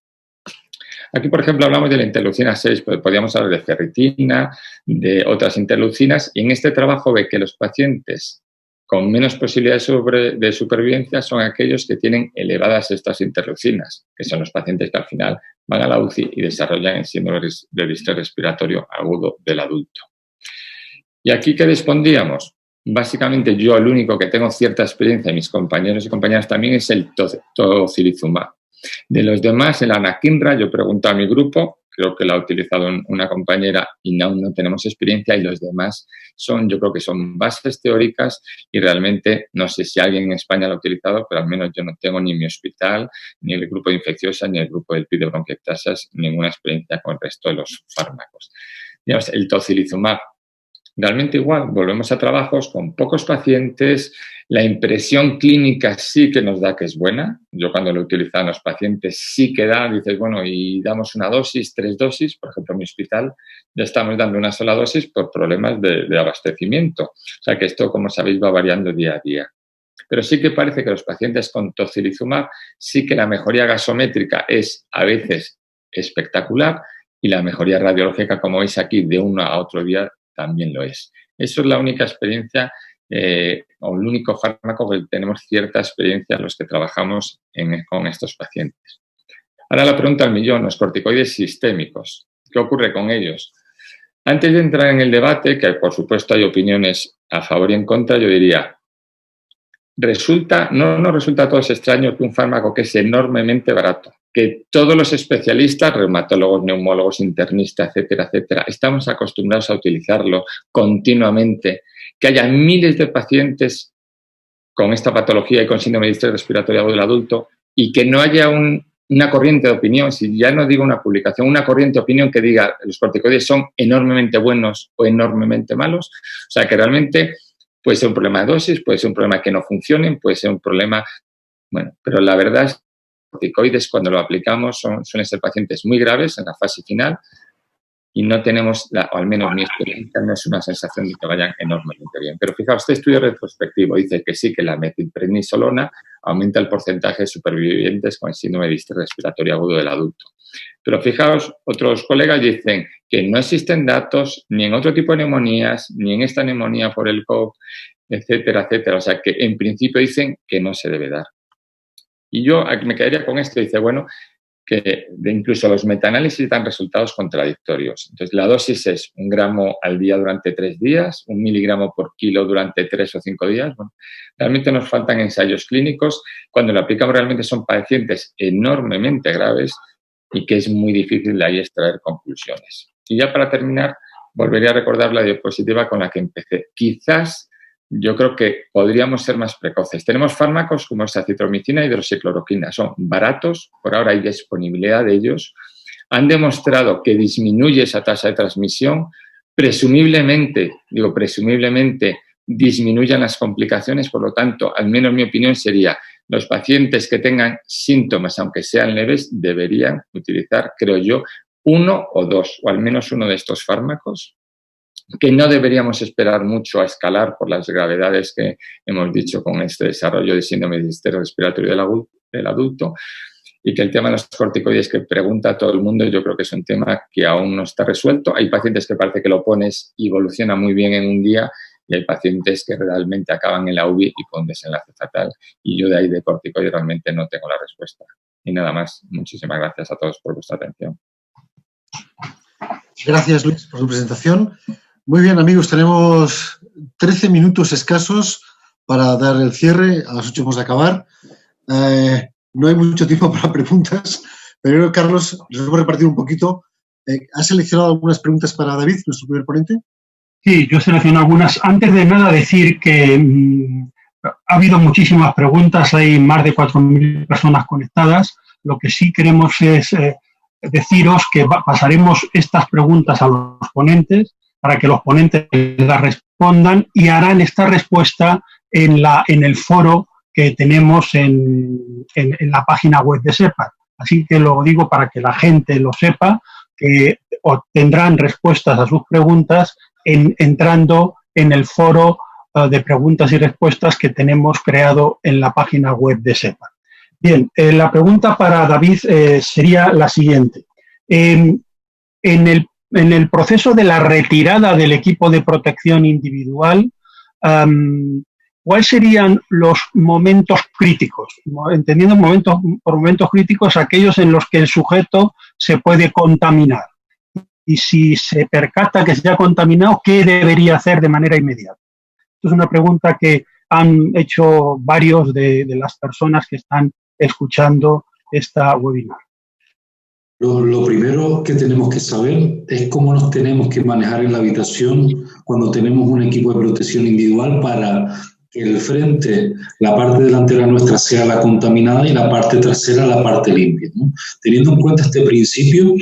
Aquí, por ejemplo, hablamos de la interleucina 6, pero podríamos hablar de ferritina, de otras interleucinas, y en este trabajo ve que los pacientes con menos posibilidades de supervivencia son aquellos que tienen elevadas estas interleucinas, que son los pacientes que al final van a la UCI y desarrollan el síndrome de distrés respiratorio agudo del adulto. ¿Y aquí qué respondíamos? Básicamente yo el único que tengo cierta experiencia, y mis compañeros y compañeras también, es el tocilizumab. De los demás, el anakinra, yo pregunto a mi grupo, creo que la ha utilizado una compañera y aún no tenemos experiencia, y los demás yo creo que son bases teóricas y realmente no sé si alguien en España lo ha utilizado, pero al menos yo no tengo ni en mi hospital, ni el grupo de infecciosas, ni el grupo del PIB de bronquiectasias, ninguna experiencia con el resto de los fármacos. Digamos, el tocilizumab, realmente igual, volvemos a trabajos con pocos pacientes, la impresión clínica sí que nos da que es buena. Yo cuando lo utilizan los pacientes sí que da, dices, bueno, y damos una dosis, 3 dosis, por ejemplo, en mi hospital ya estamos dando una sola dosis por problemas de abastecimiento. O sea que esto, como sabéis, va variando día a día. Pero sí que parece que los pacientes con tocilizumab sí que la mejoría gasométrica es a veces espectacular y la mejoría radiológica, como veis aquí, de uno a otro día también lo es. Eso es la única experiencia o el único fármaco que tenemos cierta experiencia los que trabajamos con estos pacientes. Ahora la pregunta al millón, los corticoides sistémicos. ¿Qué ocurre con ellos? Antes de entrar en el debate, que por supuesto hay opiniones a favor y en contra, yo diría, no resulta a todos extraño que un fármaco que es enormemente barato, que todos los especialistas, reumatólogos, neumólogos, internistas, etcétera, etcétera, estamos acostumbrados a utilizarlo continuamente, que haya miles de pacientes con esta patología y con síndrome de distrés respiratorio agudo del adulto y que no haya una corriente de opinión, si ya no digo una publicación, una corriente de opinión que diga los corticoides son enormemente buenos o enormemente malos. O sea, que realmente puede ser un problema de dosis, puede ser un problema que no funcionen, puede ser un problema... Bueno, pero la verdad es que los corticoides cuando lo aplicamos suelen ser pacientes muy graves en la fase final y no tenemos, o al menos mi experiencia, no es una sensación de que vayan enormemente bien. Pero fijaos, este estudio retrospectivo dice que sí, que la metilprednisolona aumenta el porcentaje de supervivientes con el síndrome de distrés respiratorio agudo del adulto. Pero fijaos, otros colegas dicen que no existen datos ni en otro tipo de neumonías, ni en esta neumonía por el COVID, etcétera, etcétera. O sea, que en principio dicen que no se debe dar. Y yo me quedaría con esto, dice, bueno, que incluso los metaanálisis dan resultados contradictorios. Entonces, la dosis es 1 gramo al día durante 3 días, 1 miligramo por kilo durante 3 o 5 días. Bueno, realmente nos faltan ensayos clínicos. Cuando lo aplicamos realmente son pacientes enormemente graves y que es muy difícil de ahí extraer conclusiones. Y ya para terminar, volvería a recordar la diapositiva con la que empecé. Quizás yo creo que podríamos ser más precoces. Tenemos fármacos como esta acitromicina y hidroxicloroquina. Son baratos, por ahora hay disponibilidad de ellos. Han demostrado que disminuye esa tasa de transmisión. Presumiblemente disminuyan las complicaciones. Por lo tanto, al menos mi opinión sería, los pacientes que tengan síntomas, aunque sean leves, deberían utilizar, creo yo, 1 o 2, o al menos uno de estos fármacos, que no deberíamos esperar mucho a escalar por las gravedades que hemos dicho con este desarrollo de síndrome de distrés respiratorio del adulto, y que el tema de los corticoides que pregunta a todo el mundo, yo creo que es un tema que aún no está resuelto. Hay pacientes que parece que lo pones y evoluciona muy bien en un día, y hay pacientes que realmente acaban en la UBI y con desenlace fatal. Y yo de ahí de corticoide realmente no tengo la respuesta. Y nada más. Muchísimas gracias a todos por vuestra atención. Gracias, Luis, por tu presentación. Muy bien, amigos, tenemos 13 minutos escasos para dar el cierre. A las 8 vamos a acabar. No hay mucho tiempo para preguntas, pero Carlos, nos hemos repartido un poquito. ¿Has seleccionado algunas preguntas para David, nuestro primer ponente? Sí, yo he seleccionado algunas. Antes de nada, decir que ha habido muchísimas preguntas, hay más de 4.000 personas conectadas. Lo que sí queremos es deciros que pasaremos estas preguntas a los ponentes para que los ponentes las respondan y harán esta respuesta en el foro que tenemos en la página web de SEPAR. Así que lo digo para que la gente lo sepa, que obtendrán respuestas a sus preguntas entrando en el foro de preguntas y respuestas que tenemos creado en la página web de SEPAR. Bien, la pregunta para David sería la siguiente. En el proceso de la retirada del equipo de protección individual, ¿cuáles serían los momentos críticos? Entendiendo por momentos críticos aquellos en los que el sujeto se puede contaminar. Y si se percata que se ha contaminado, ¿qué debería hacer de manera inmediata? Esto es una pregunta que han hecho varios de las personas que están escuchando esta webinar. Lo primero que tenemos que saber es cómo nos tenemos que manejar en la habitación cuando tenemos un equipo de protección individual para que el frente, la parte delantera nuestra, sea la contaminada y la parte trasera la parte limpia, ¿no? Teniendo en cuenta este principio,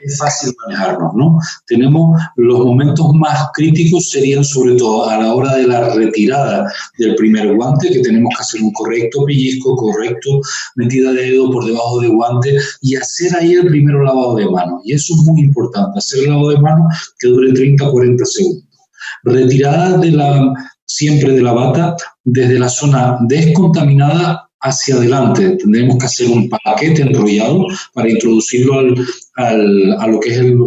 es fácil manejarnos, ¿no? Tenemos los momentos más críticos serían sobre todo a la hora de la retirada del primer guante, que tenemos que hacer un correcto pellizco, correcto metida de dedo por debajo del guante y hacer ahí el primer lavado de manos. Y eso es muy importante, hacer el lavado de manos que dure 30 a 40 segundos. Retirada siempre de la bata desde la zona descontaminada hacia adelante. Tendremos que hacer un paquete enrollado para introducirlo a lo que es el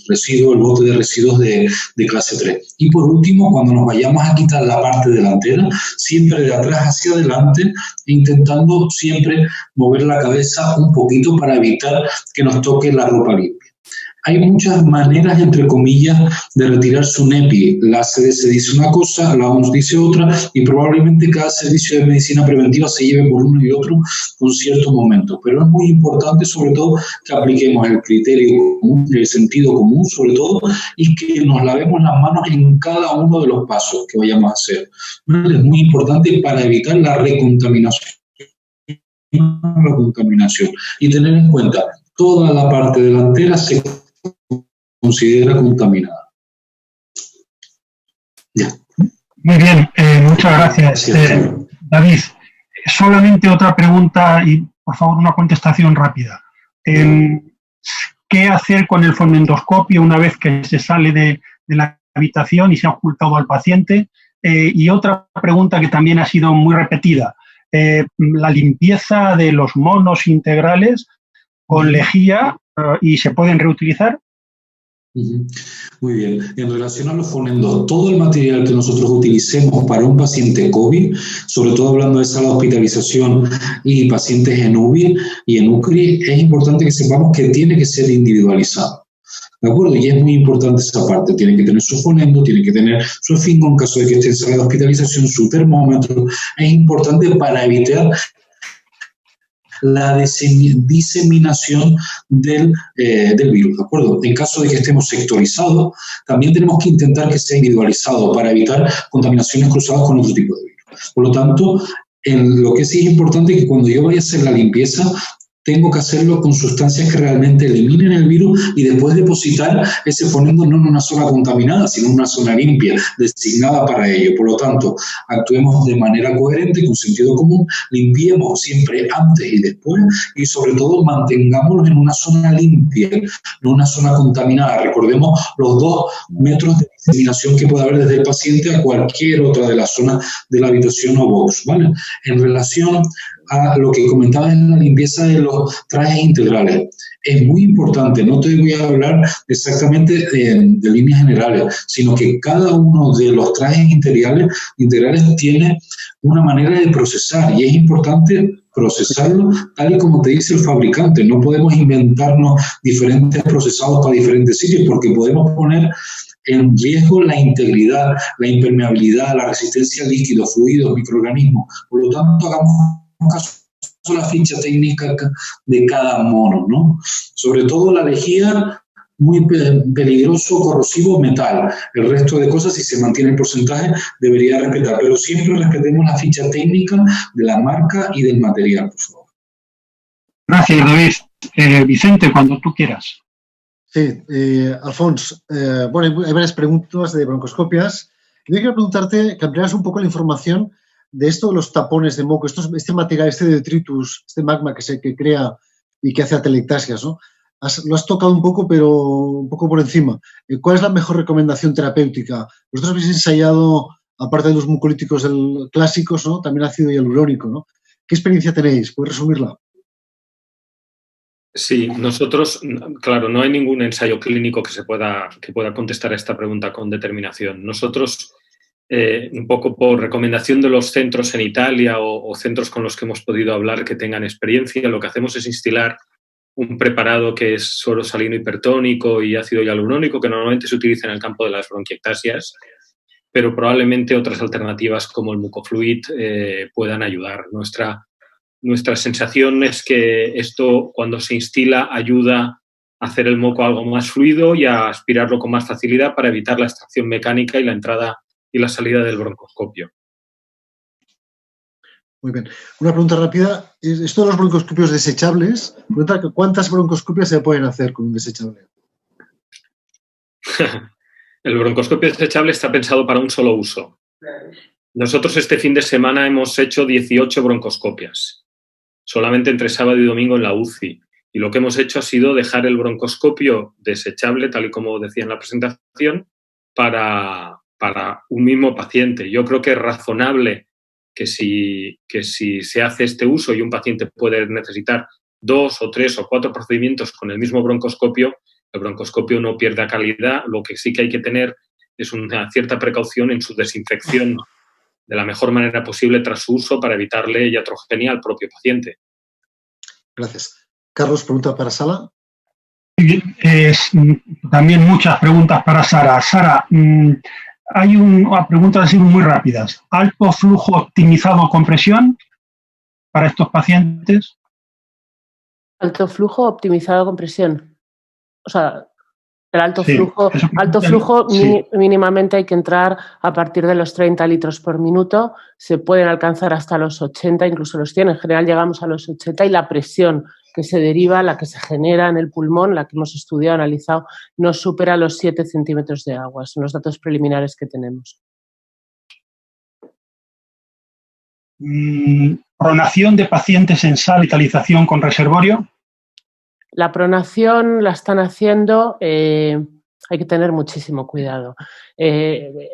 residuo, el bote de residuos de clase 3. Y por último, cuando nos vayamos a quitar la parte delantera, siempre de atrás hacia adelante, intentando siempre mover la cabeza un poquito para evitar que nos toque la ropa limpia. Hay muchas maneras, entre comillas, de retirarse un EPI. La CDC dice una cosa, la OMS dice otra, y probablemente cada servicio de medicina preventiva se lleve por uno y otro con ciertos momentos. Pero es muy importante, sobre todo, que apliquemos el criterio común, el sentido común, sobre todo, y que nos lavemos las manos en cada uno de los pasos que vayamos a hacer. Es muy importante para evitar la recontaminación. Y tener en cuenta, toda la parte delantera se considera contaminada. Ya. Muy bien, muchas gracias. David, solamente otra pregunta y por favor una contestación rápida. ¿Qué hacer con el fonendoscopio una vez que se sale de la habitación y se ha ocultado al paciente? Y otra pregunta que también ha sido muy repetida, la limpieza de los monos integrales con lejía y se pueden reutilizar. Muy bien. En relación a los fonendos, todo el material que nosotros utilicemos para un paciente COVID, sobre todo hablando de sala de hospitalización y pacientes en UBI y en UCRI, es importante que sepamos que tiene que ser individualizado. ¿De acuerdo? Y es muy importante esa parte. Tiene que tener su fonendo, tiene que tener su esfingo en caso de que esté en sala de hospitalización, su termómetro. Es importante para evitar la diseminación del virus, ¿de acuerdo? En caso de que estemos sectorizados, también tenemos que intentar que sea individualizado para evitar contaminaciones cruzadas con otro tipo de virus. Por lo tanto, en lo que sí es importante es que cuando yo vaya a hacer la limpieza, tengo que hacerlo con sustancias que realmente eliminen el virus y después depositar ese fonendo no en una zona contaminada, sino en una zona limpia, designada para ello. Por lo tanto, actuemos de manera coherente, con sentido común, limpiemos siempre antes y después y sobre todo mantengámoslos en una zona limpia, no una zona contaminada. Recordemos los 2 metros de diseminación que puede haber desde el paciente a cualquier otra de las zonas de la habitación o box, ¿vale? En relación a lo que comentaba en la limpieza de los trajes integrales. Es muy importante, no te voy a hablar exactamente de líneas generales, sino que cada uno de los trajes integrales tiene una manera de procesar y es importante procesarlo tal y como te dice el fabricante. No podemos inventarnos diferentes procesados para diferentes sitios porque podemos poner en riesgo la integridad, la impermeabilidad, la resistencia a líquidos, fluidos, microorganismos. Por lo tanto, hagamos caso a la ficha técnica de cada mono, ¿no? Sobre todo la lejía, muy peligroso, corrosivo, metal. El resto de cosas, si se mantiene el porcentaje, debería respetar. Pero siempre respetemos la ficha técnica de la marca y del material, por favor. Gracias, David. Vicente, cuando tú quieras. Sí, Alfons, bueno, hay varias preguntas de broncoscopias. Yo quería preguntarte, que ampliaras un poco la información de esto de los tapones de moco, este material, este detritus, este magma que crea y que hace atelectasias, ¿no? Lo has tocado un poco, pero un poco por encima. ¿Cuál es la mejor recomendación terapéutica? Vosotros habéis ensayado, aparte de los mucolíticos clásicos, ¿no? También ácido hialurónico, ¿no? ¿Qué experiencia tenéis? ¿Puedes resumirla? Sí, nosotros, claro, no hay ningún ensayo clínico que pueda contestar a esta pregunta con determinación. Nosotros, un poco por recomendación de los centros en Italia o centros con los que hemos podido hablar que tengan experiencia, lo que hacemos es instilar un preparado que es suero salino hipertónico y ácido hialurónico, que normalmente se utiliza en el campo de las bronquiectasias, pero probablemente otras alternativas como el mucofluid puedan ayudar. Nuestra sensación es que esto, cuando se instila, ayuda a hacer el moco algo más fluido y a aspirarlo con más facilidad para evitar la extracción mecánica y la entrada y la salida del broncoscopio. Muy bien. Una pregunta rápida. Esto de los broncoscopios desechables, ¿cuántas broncoscopias se pueden hacer con un desechable? El broncoscopio desechable está pensado para un solo uso. Nosotros este fin de semana hemos hecho 18 broncoscopias, solamente entre sábado y domingo en la UCI. Y lo que hemos hecho ha sido dejar el broncoscopio desechable, tal y como decía en la presentación, para un mismo paciente. Yo creo que es razonable que si se hace este uso y un paciente puede necesitar 2 o 3 o 4 procedimientos con el mismo broncoscopio, el broncoscopio no pierda calidad. Lo que sí que hay que tener es una cierta precaución en su desinfección de la mejor manera posible tras su uso para evitarle iatrogenia al propio paciente. Gracias. Carlos, pregunta para Sara. También muchas preguntas para Sara. Sara, hay una pregunta así muy rápidas. ¿Alto flujo optimizado con presión para estos pacientes? Alto flujo optimizado con presión. O sea, el alto flujo sí. Mínimamente hay que entrar a partir de los 30 litros por minuto. Se pueden alcanzar hasta los 80, incluso los 100. En general llegamos a los 80 y la presión que se deriva, la que se genera en el pulmón, la que hemos estudiado, analizado, no supera los 7 centímetros de agua. Son los datos preliminares que tenemos. ¿Pronación de pacientes en sala y vitalización con reservorio? La pronación la están haciendo, hay que tener muchísimo cuidado.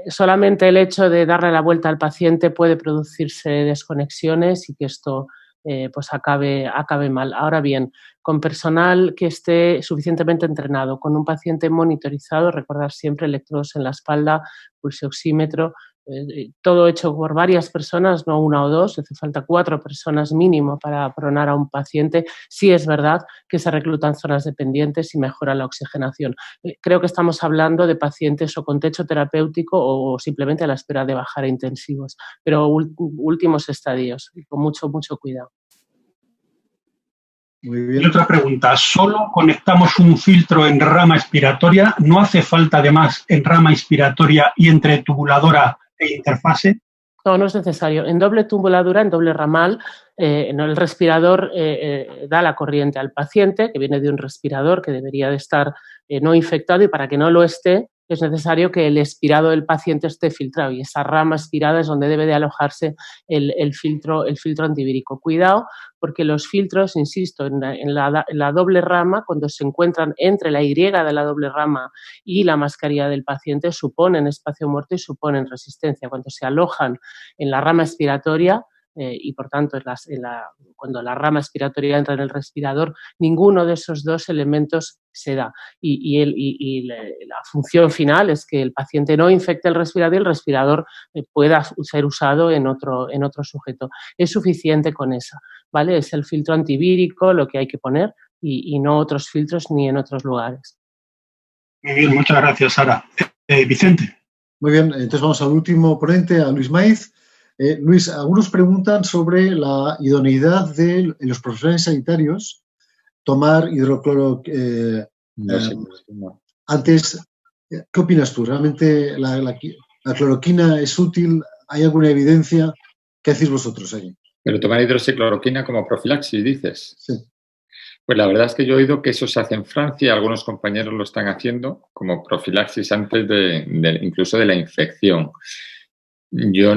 Solamente el hecho de darle la vuelta al paciente puede producirse desconexiones y que esto pues acabe mal. Ahora bien, con personal que esté suficientemente entrenado, con un paciente monitorizado, recordar siempre electrodos en la espalda, pulsioxímetro, todo hecho por varias personas, no una o dos, hace falta 4 personas mínimo para pronar a un paciente. Sí es verdad que se reclutan zonas dependientes y mejora la oxigenación. Creo que estamos hablando de pacientes o con techo terapéutico o simplemente a la espera de bajar a intensivos, pero últimos estadios, con mucho cuidado. Muy bien. Y otra pregunta, ¿solo conectamos un filtro en rama expiratoria? ¿No hace falta además en rama inspiratoria y entre tubuladora e interfase? No es necesario. En doble tubuladura, en doble ramal, el respirador da la corriente al paciente, que viene de un respirador que debería de estar no infectado, y para que no lo esté, es necesario que el expirado del paciente esté filtrado, y esa rama expirada es donde debe de alojarse el filtro antivírico. Cuidado, porque los filtros, insisto, en la doble rama, cuando se encuentran entre la Y de la doble rama y la mascarilla del paciente, suponen espacio muerto y suponen resistencia. Cuando se alojan en la rama expiratoria, y por tanto cuando la rama expiratoria entra en el respirador, ninguno de esos dos elementos se da. Y la función final es que el paciente no infecte el respirador y el respirador pueda ser usado en otro sujeto. Es suficiente con esa, ¿vale? Es el filtro antivírico lo que hay que poner y no otros filtros ni en otros lugares. Muy bien, muchas gracias, Sara. Vicente. Muy bien, entonces vamos al último ponente, a Luis Maiz. Luis, algunos preguntan sobre la idoneidad de los profesionales sanitarios tomar hidrocloroquina. Antes, ¿qué opinas tú? ¿Realmente la cloroquina es útil? ¿Hay alguna evidencia? ¿Qué hacéis vosotros allí? Pero tomar hidroxicloroquina como profilaxis, dices. Sí. Pues la verdad es que yo he oído que eso se hace en Francia, algunos compañeros lo están haciendo como profilaxis antes incluso de la infección. Yo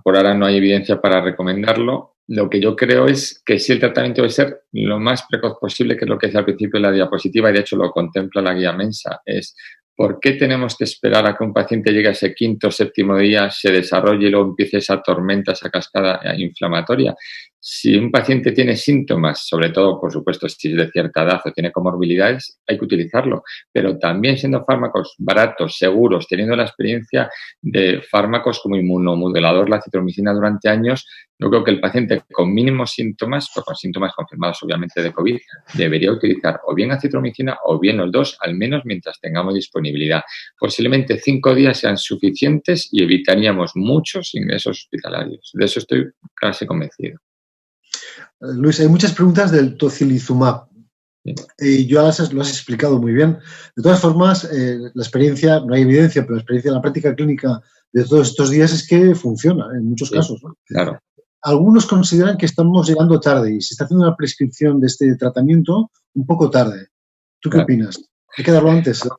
por ahora no hay evidencia para recomendarlo. Lo que yo creo es que sí, el tratamiento debe ser lo más precoz posible, que es lo que decía al principio de la diapositiva, y de hecho lo contempla la guía Mensa, es ¿por qué tenemos que esperar a que un paciente llegue a ese quinto o séptimo día, se desarrolle y luego empiece esa tormenta, esa cascada inflamatoria? Si un paciente tiene síntomas, sobre todo, por supuesto, si es de cierta edad o tiene comorbilidades, hay que utilizarlo. Pero también siendo fármacos baratos, seguros, teniendo la experiencia de fármacos como inmunomodulador, la citromicina durante años, yo creo que el paciente con mínimos síntomas, o con síntomas confirmados obviamente de COVID, debería utilizar o bien acitromicina o bien los dos, al menos mientras tengamos disponibilidad. Posiblemente 5 días sean suficientes y evitaríamos muchos ingresos hospitalarios. De eso estoy casi convencido. Luis, hay muchas preguntas del tocilizumab. Yo lo has explicado muy bien. De todas formas, la experiencia, no hay evidencia, pero la experiencia en la práctica clínica de todos estos días es que funciona en muchos casos, ¿no? Claro. Algunos consideran que estamos llegando tarde y se está haciendo una prescripción de este tratamiento un poco tarde. ¿Tú qué opinas? ¿Hay que darlo antes?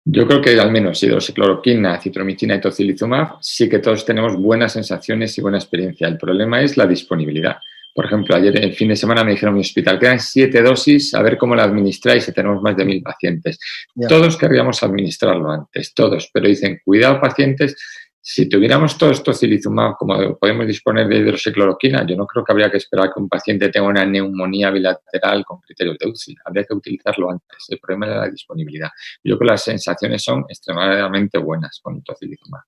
Yo creo que al menos hidroxicloroquina, citromicina y tocilizumab sí que todos tenemos buenas sensaciones y buena experiencia. El problema es la disponibilidad. Por ejemplo, ayer el fin de semana me dijeron en mi hospital, quedan 7 dosis, a ver cómo la administráis si tenemos más de 1000 pacientes. Yeah. Todos querríamos administrarlo antes, todos, pero dicen, cuidado pacientes, si tuviéramos todos tocilizumab como podemos disponer de hidroxicloroquina, yo no creo que habría que esperar que un paciente tenga una neumonía bilateral con criterios de UCI, habría que utilizarlo antes. El problema es la disponibilidad. Yo creo que las sensaciones son extremadamente buenas con tocilizumab.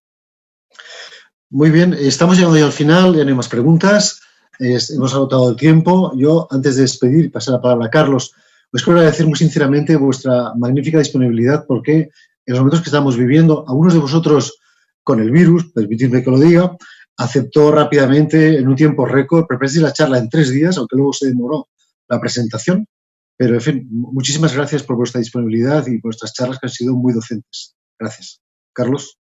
Muy bien, estamos llegando ya al final, ya no hay más preguntas. Hemos agotado el tiempo. Yo, antes de despedir y pasar la palabra a Carlos, os quiero agradecer muy sinceramente vuestra magnífica disponibilidad, porque en los momentos que estamos viviendo, algunos de vosotros con el virus, permitidme que lo diga, aceptó rápidamente, en un tiempo récord, prepararse la charla en 3 días, aunque luego se demoró la presentación. Pero, en fin, muchísimas gracias por vuestra disponibilidad y por vuestras charlas que han sido muy docentes. Gracias. Carlos.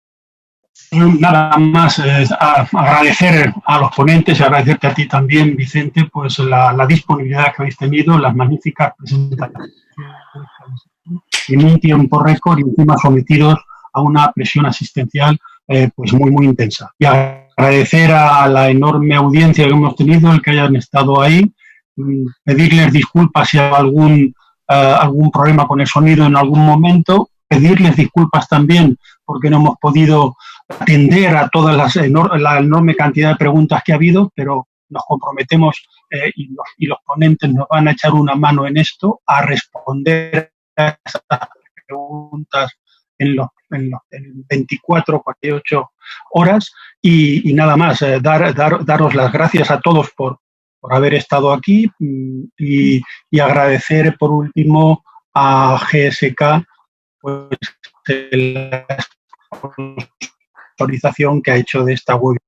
Nada más agradecer a los ponentes y agradecerte a ti también, Vicente, pues la disponibilidad que habéis tenido, las magníficas presentaciones en un tiempo récord y encima sometidos a una presión asistencial pues muy intensa. Y agradecer a la enorme audiencia que hemos tenido, el que hayan estado ahí, pedirles disculpas si hay algún problema con el sonido en algún momento, pedirles disculpas también porque no hemos podido atender a toda la enorme cantidad de preguntas que ha habido, pero nos comprometemos y los ponentes nos van a echar una mano en esto, a responder a esas preguntas en 24, 48 horas y nada más, daros las gracias a todos por haber estado aquí y agradecer por último a GSK pues la sponsorización que ha hecho de esta web.